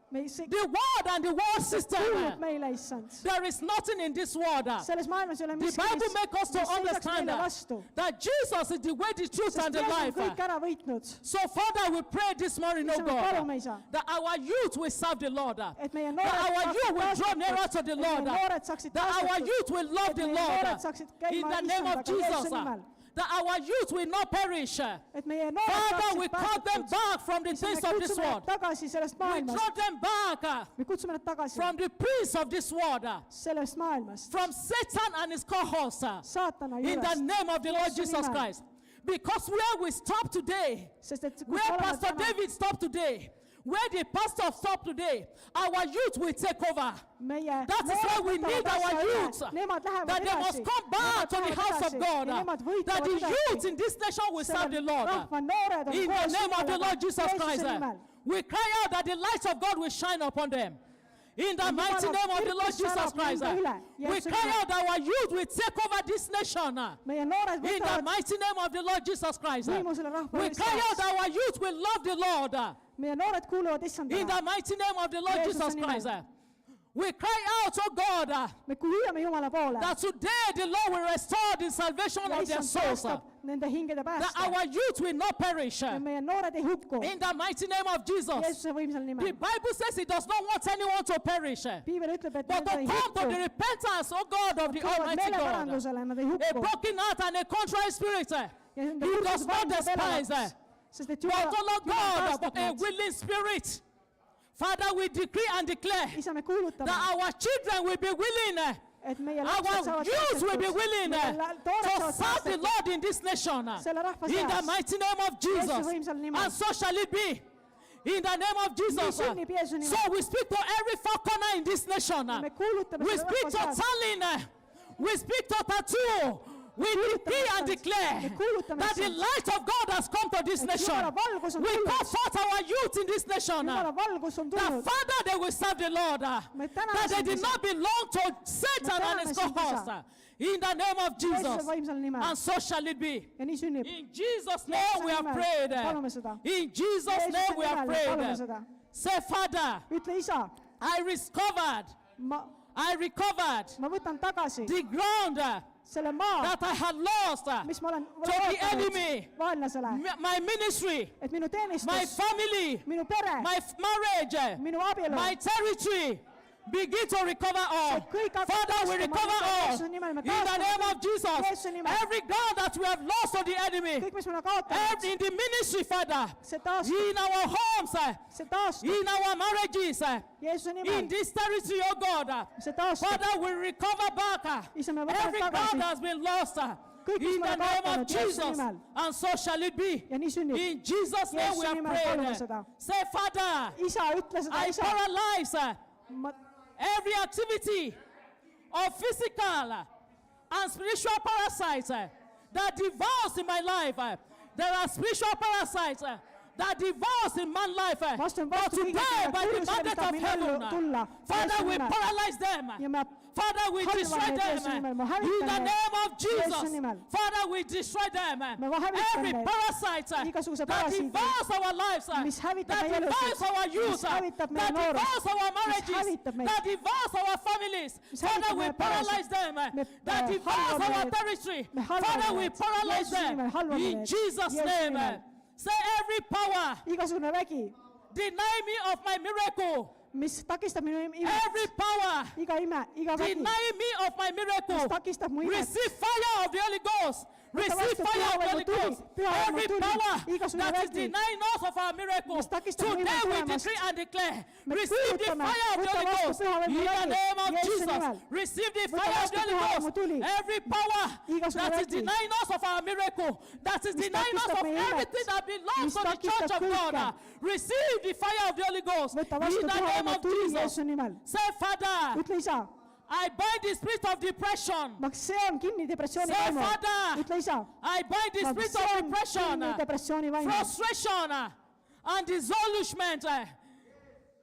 Me see The world and the world system. kuulub meile, Issand. There is nothing in this world. Selles maailmas ei ole The miski, Bible makes us to mis seisaks understand meile vastu. that Jesus is the way, the truth, Sest and the Jeesus on life. kõik ära võitnud. So, Father, we pray this morning, oh Isa, me God, palume, Isa, that our youth will serve the Lord. et meie That our noored youth will draw nearer to the et Lord. meie noored saaksid That our taastatud, youth will love et the meie Lord. noored saaksid In käima the name of Issandaga Jesus. Jeesuse nimel. That our youth will not perish. Et meie noored Father, we saaksid call them päästetud. back from the Isa, me things of this kutsume nad world. tagasi sellest We maailmast. draw them back Me kutsume nad tagasi from the prince of this world, sellest maailmast. from Satan and his cohorts. Saatana In the juurest. name of the Lord Jeesuse Jesus nimel. Christ. Because where we stop today, Sest et kus where me oleme Pastor täna, David stopped today, where the pastor stopped today, our youth will take over. meie That is why we noored need võtavad our asja üle. youth. Nemad lähevad That they must edasi. come back to the Nemad house lähevad of edasi. God. Ja nemad That võitlevad the edasi. youth in this nation will serve the Lord. Rahva noored on In the koos name of the Jumalaga. Lord Jesus Jeesuse Christ. nimel. We cry out that the light of God will shine upon them. In the Jumala mighty name of the Lord kirkus Jesus särab Christ. nende üle. We Jeesuse cry nimel. out that our youth will take over this nation. Meie noored In the võtavad mighty name of the Lord Jesus Christ. võimu selle rahva We eest. cry out that our youth will love the Lord. Meie noored kuuluvad In Issandale. the mighty name of the Lord Jeesuse Jesus nimel. Christ. We cry out, oh God, Me hüüame Jumala poole. that today the Lord will restore the salvation Ja of their Issand souls. taastab nende hingede That pääste. our youth will not perish. Ja meie noored ei hukku. In the mighty name of Jesus. Jeesuse võimsal The nimel. Bible says it does not want anyone to perish, Piibel ütleb, et but nad to ei come to the hukku. repentance, oh God, of the Tulevad Almighty God. meeleparandusele, nad ei A hukku. broken heart and a contrite spirit. Ja nende He kurjus does not vaim saab despise. elavaks. Sest et But, Jumal oh Lord God, taastab a nad. willing spirit. Father, we decree and declare Isa, me kuulutame, that our children will be willing, et meie lapsed our saavad youth will be päästetud. willing Meie to toored saavad serve the päästetud. Lord in this nation. Selle rahva In the seas. mighty name of Jesus. Jeesuse võimsal nimel. And so shall it be. In the name of Jesus. Nii sünnib Jeesuse nimel. So we speak to every four corner in this nation. Me kuulutame We seda speak rahva to seas. Tallinn. We speak to Tattoo. We decree and declare that the light of God has come to this nation. Jumala valgus on We tulnud. call forth our youth in this nation. Jumala valgus on That tulnud. Father, they will serve the Lord. Me täname That they sind, did Isa. not belong to Satan and täname his sind, cohorts. Isa. In the name of Jeesuse Jesus. vaimsal nimel. And so shall it be. Ja nii sünnib. In Jesus' name Jeesuse we have nimel. prayed. Palume seda. In Jesus' Jeesuse name we have nimel palume prayed. seda. Say, Father, Ütle, Isa, I recovered ma võtan tagasi the ground selle maa, that I had lost mis ma olen to the enemy, vaenlasele, my ministry, et minu my teenistus, family, minu pere, my marriage, minu abielu, my territory. Begin to recover all. kõik hakkab Father, we taastuma recover all. Jeesuse nimel, me In the name of Jesus. Jeesuse nimel. Every ground that we have lost to the enemy. kõik, mis me oleme kaotanud, In the ministry, Father. see taastub, In our homes. see taastub, In our marriages. Jeesuse In nimel, this territory, oh God. see taastub, Father, we recover back. Isa, me võtame Every ground tagasi, has been lost. kõik, mis In me the oleme name of kaotanud Jeesuse Jesus. nimel, And so shall it be. ja nii sünnib. In Jesus' name we Jeesuse have nimel palume prayed. seda. Say, Father, Isa, ütle seda, I Isa, paralyze ma every activity of physical and spiritual parasites that devours in my life. There are spiritual parasites that devours in man's life. Vastun But vastu today, kõigile by the kurjusele, mandate mis tahab of minu ellu heaven, tulla, Father, Jeesuse we nimel. paralyze them. ja me Father, we Halvame destroy neid them. Jeesuse nimel, me In the hävitame name of Jeesuse Jesus. nimel. Father, we destroy them. hävitame Every neid. parasite Igasuguse that parasiidi, devours our lives, mis hävitab that meie devours elusid, our youth, mis hävitab meie that noorust, devours our marriages, hävitab meid, that devours our families. mis Father, hävitab we meie paralyze peresid, them. me That devours halvame our neid, territory. me halvame Father, we neid. paralyze Jeesuse nimel them. halvame In neid. Jesus' Jeesuse name. nimel. Say every power igasugune vägi, deny me of my miracle. mis takistab minu imet, Every power iga ime, iga vägi, deny me of my mis miracle. takistab mu imet, Receive fire of the Holy Ghost. Receive vastu fire of the püha Holy vaimu tuli, Ghost. püha vaimu Every tuli, power igasugune that is vägi, denying us of our miracle. mis takistab mu Today imet we tulemast. decree and declare. Me Receive the kuulutame, fire of the võta Holy vastu Ghost. püha In vaimu the vägi, name of Jeesuse Jesus. nimel. Receive the Võta fire of vastu the Holy püha vaimu Ghost. tuli. Every power Igasugune that is vägi, denying us of our miracle. That is mis denying us takistab of meie imet, everything that belongs mis to the church takistab of God. kõike. Receive the fire of the Holy Ghost. võta In vastu the püha name vaimu of tuli Jesus. Jeesuse nimel. Say, Father, ütle, Isa, I bind the spirit of depression. ma seon kinni depressiooni Say, vaimu, Father, ütle, Isa, I bind the ma spirit of seon depression, kinni depressiooni vaimu, frustration, and disillusionment.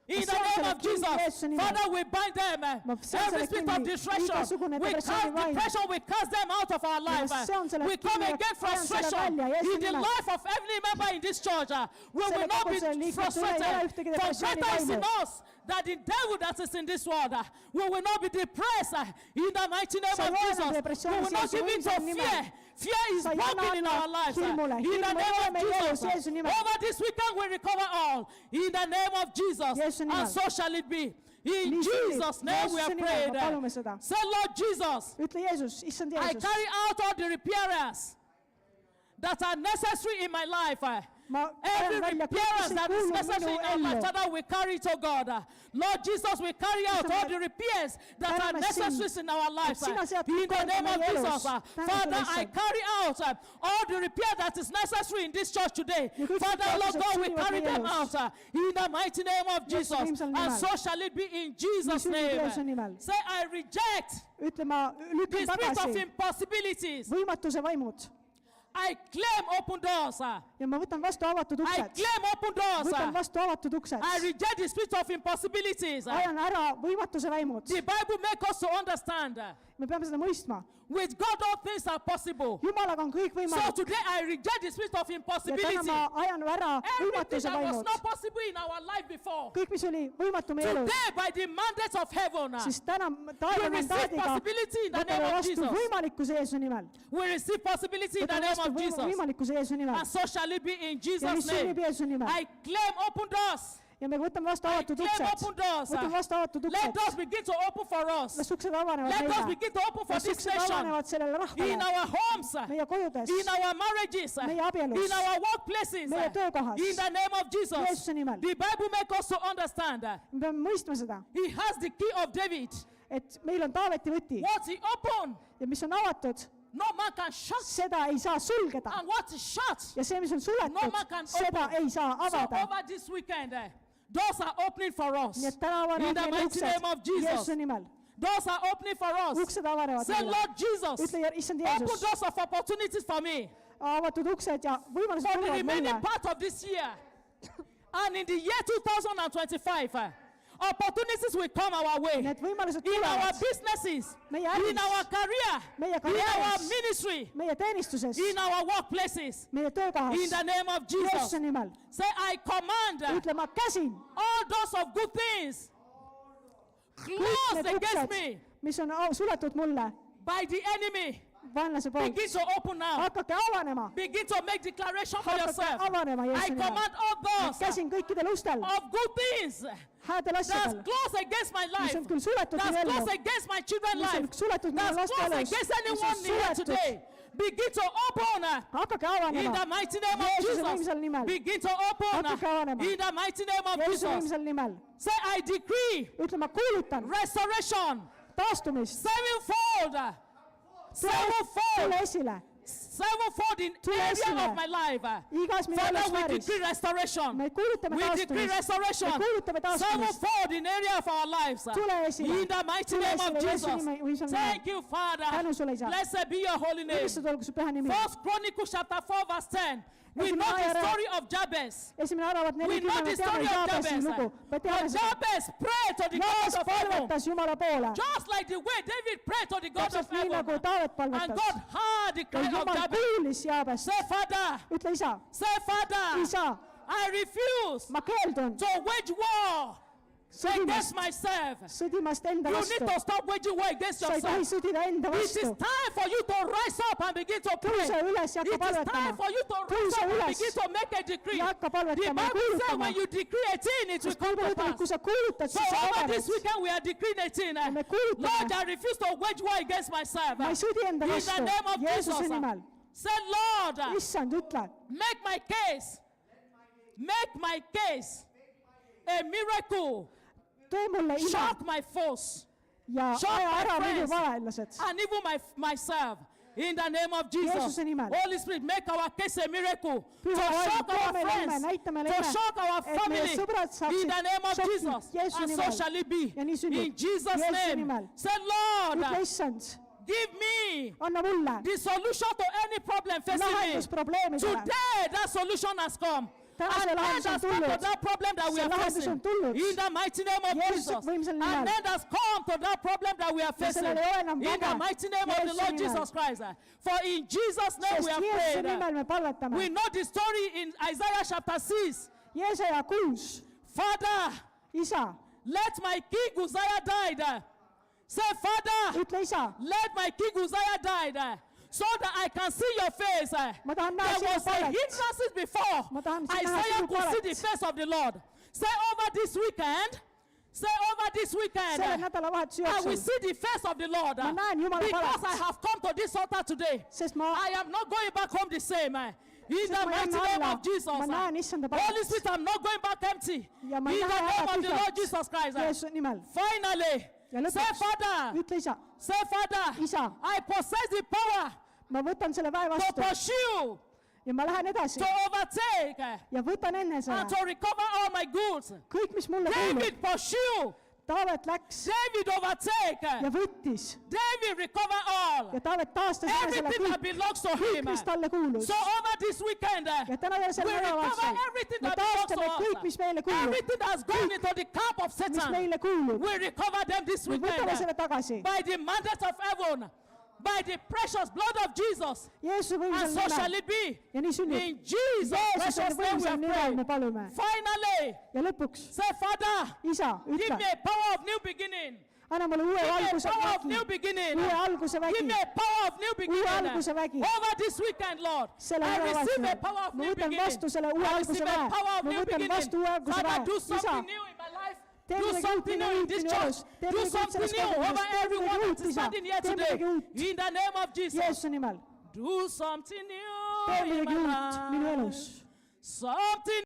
In the seon name selle of kinni Jesus, Jeesuse nimel. Father, we bind them. Ma seon Every selle spirit of kinni, distraction, igasugune we cast depressiooni vaim. depression, we cast them out of our life. seon selle We come kinni ja against ajan selle frustration välja Jeesuse in the nimel. life of every member in this church. We will Selle not be koguduse liikmete üle ei ole frustrated. ühtegi For depressiooni greater is in vaimu. us that the devil that is in this world. We will not be depressed in the mighty name Sa of ei ole Jesus. We depressiooni will not Jeesuse give in to võimsal nimel. fear. Fear is Sa ei broken anna in our lives. hirmule. In the Hirmu ei name ole of meie elus Jesus. Jeesuse nimel. Over this weekend we recover all. In the name of Jesus. Jeesuse nimel. And so shall it be. In Nii sünnib. Jesus' name we Jeesuse have nimel prayed. me palume seda. Say, Lord Jesus, ütle Jeesus, issand I Jeesus, carry out all the repairs that are necessary in my life. ma Every panen välja kõik, repairs mis ei that is kuulu necessary minu in our life, ellu. Father, we carry it, oh God. Lord Jesus, we carry out Isa, all me the repairs that are paneme necessary sind, in our lives. et sina sead In the korda name of meie elus. Jesus, Tänu Father, sulle, I issand. carry out all the repair that is necessary in this church today. Ja kõik Father, need Lord toetused God, we sünnivad carry meie them elus. out in the mighty name of Jesus. võimsal And nimel. so shall it be in Jesus' sünnib Jeesuse name. nimel. Say, I reject ütle, ma the lükkan spirit of tagasi impossibilities. võimatuse vaimud I claim open doors. ja ma võtan vastu avatud I uksed. claim open doors. võtan vastu avatud uksed. I reject the spirit of impossibilities. ajan ära võimatuse vaimud. The Bible makes us to understand me peame seda mõistma. with God all things are possible. Jumalaga on kõik So võimalik. today I reject the spirit of ja täna impossibility. ma ajan ära Everything võimatuse that was vaimud. not possible in our life before. kõik, mis oli võimatu meie elus, Today by the mandate of heaven, siis täna we taeva receive mandaadiga possibility in the võtame name of vastu Jesus. võimalikkuse Jeesuse nimel. We receive possibility in the võtame name vastu of Jesus. võimalikkuse Jeesuse nimel. And so shall it be in ja nii Jesus' sünnib name. Jeesuse nimel. I claim open doors. ja me võtame vastu I avatud claim uksed. open doors. võtame vastu avatud Let uksed. doors begin to open for us. las uksed avanevad Let us meile. begin to open for las this uksed nation. avanevad sellele In rahvale. our homes, meie kodudes, in our marriages, meie abielus, in our workplaces, meie töökohas. in the name of Jesus. Jeesuse nimel. The Bible makes us to understand me peame mõistma seda, He has the key of David. et meil on Taaveti võti What he opened, ja mis on avatud, no man can shut. seda ei saa sulgeda. And what is shut, Ja see, mis on no man suletud, can seda open. ei saa So avada. over this weekend, doors are opening for us. Nii et täna In the avanevad meile mighty name of uksed Jesus. Jeesuse nimel. Doors are opening for us. Uksed avanevad Say, meile. Lord Jesus, Ütle, issand open Jeesus, doors of opportunities for me avatud uksed ja võimalused for the tulevad remaining mulle. part of this year. And in the year 2025, opportunities will come our way. Need võimalused In our tulevad businesses, meie in äris, our career, meie in our karjääris, ministry, meie teenistuses, in our workplaces. meie töökohas. In the name of Jesus. Jeesuse nimel. Say, I command Ütle, ma käsin all doors of good things kõik closed need against uksed, me mis on suletud mulle by the enemy. vaenlase poolt. Begin to open now. Hakake avanema. Begin to make declaration for Hakake yourself. avanema I Jeesuse nimel. command all doors Käsin kõikidel ustel, of good things häädel that's asjadel, closed against my mis life, on küll suletud that's minu ellu, closed against my children's mis on life, suletud minu that's laste closed elus, against mis anyone on here suletud. today. Begin to open Hakake in the avanema mighty name of Jeesuse Jesus. võimsal nimel. Begin to open Hakake avanema in the mighty name of Jeesuse Jesus. võimsal nimel. Say, I decree Ütle, ma kuulutan restoration, taastumist. sevenfold, Tule sevenfold, esile. sevenfold in Tule area esile. of my life. Igas minu Father, we elusfääris. decree restoration. Me kuulutame We decree taastumist. restoration. Me kuulutame taastumist. Sevenfold in area of our lives. Tule esile. In the mighty Tule name of esile Jeesuse Jesus. nime- võimsal nimel. Thank you, Father. Tänu sulle, Isa. Blessed be your holy name. Õnnistatud olgu su püha nimi. First Chronicles chapter 4 verse 10. We Esimene know the ajaraamat. story of Jabez. Esimene arvavat We know 40, the me teame story of Jaabesi Jabez. lugu. Me But teame seda. Jabez prayed to the God Jaabes of heaven. palvetas Jumala poole. Just like the way David prayed to the God of Täpselt nii nagu heaven. Taavet And palvetas. God heard the Ja cry of Jumal Jabez. kuulis Jaabest. Say, Father, Ütle, isa, say, Father, isa, I refuse ma keeldun to wage war sõdimast, against myself. sõdimast enda You vastu. need to stop waging war against Sa ei tohi yourself. sõdida enda It is vastu. time for you to rise up and begin to pray. Tõuse üles ja It hakka is time palvetama. for you to rise Tõuse up and üles begin to make a decree. ja hakka The palvetama ja Bible says kuulutama. when you decree a thing, it will Sest come Biibel to ütleb, et kui pass. sa kuulutad, So siis sa over avaned. this weekend we are decreeing a thing. me kuulutame. Lord, I refuse to wage war against myself. Ma ei sõdi enda In the vastu. name of Jeesuse Jesus. nimel. Say, Lord, Issand, ütle, make my case a miracle. tee mulle ime Shock my foes ja shock aja my ära minu friends. vaenlased. and even myself. In the name of Jesus. Jeesuse nimel. Holy Spirit, make our case a miracle. Püha To Vaim, shock too our meile ime, friends. näita meile To ime, shock our et meie family. sõbrad saaksid In the name of šokki Jesus. Jeesuse And so nimel. shall it be. Ja nii sünnib. In Jesus' Jeesuse name. nimel. Say, Lord, Ütle, issand, give me anna mulle the solution to any problem facing lahendus me. probleemidele. Today, that solution has come. Täna And see end lahendus on has come to tulnud. that problem that we See are lahendus facing. on tulnud. In the mighty name of Jeesuse Jesus. võimsal And nimel. end has come to that problem that we are facing. sellel ei ole enam In the vahe. mighty name of the Jeesuse Lord nimel. Jesus Christ. For in Jesus' name Sest we have Jeesuse prayed. nimel me palvetame. We know the story in Isaiah chapter 6. Jeesaja 6, Father, isa, let my king Uzziah die. Say, Father, ütle isa, let my king Uzziah die. So that I can see your face. ma tahan näha There sinu was a palet. hindrances before. Ma tahan näha Isaiah sinu could see palet. the face of the Lord. Say over this weekend. Say over this weekend. selle nädalavahetuse I will jooksul, see the face of the Lord. Ma näen Jumala Because palet. I have come to this altar today. sest ma, I am not going back home the same. In Sest the ma mighty jään name alla. of Jesus. Ma näen Issanda palet. Holy Spirit, I'm not going back empty. ja ma In ei the lähe name ära of the Lord tühjaks Jesus Christ. Jeesuse nimel. Finally, Ja say, lõpuks, Father, ütle isa, say, Father, Isa. I possess the power ma võtan selle väe to vastu pursue, ja ma lähen edasi to overtake, ja võtan enne and selle. to recover all my goods. kõik, mis mulle kuulub. David pursue, Taavet läks David overtake, ja võttis David recover all. ja Taavet taastas enne selle Everything that kõik, belongs to kõik, him. mis talle kuulus. So over this weekend, ja täna veel we selle recover nädalavahetusel everything me that belongs taastame to kõik, mis meile us. kuulub, Everything that's gone into the camp of mis Satan, meile kuulub. we recover them this me võtame weekend selle tagasi. by the mandate of heaven, by the precious blood of Jesus. Jeesuse And võimsal so shall nimel it be. ja nii sünnib. In Jesus' Jeesuse precious name we võimsal have nimel me prayed. palume. Finally, ja lõpuks, say, Father, isa, give ütle, me a power of new beginning. anna mulle uue Give me a alguse power of vägi, new beginning. uue alguse Give vägi. me a power of new beginning. alguse vägi. Over this weekend, Lord. selle I receive a nädalavahetusel power of ma new võtan beginning. vastu selle uue I alguse receive a väe. power of ma new võtan beginning. vastu uue alguse Father, do väe. isa, something new in my life. tee Do midagi uut something minu new in this minu church. elus. tee Do midagi uut something selles new over koguduses. tee everyone midagi that uut, is isa. standing here tee today. midagi uut. In the name of Jesus. Jeesuse nimel. Do something tee new in midagi uut my minu life. elus. Something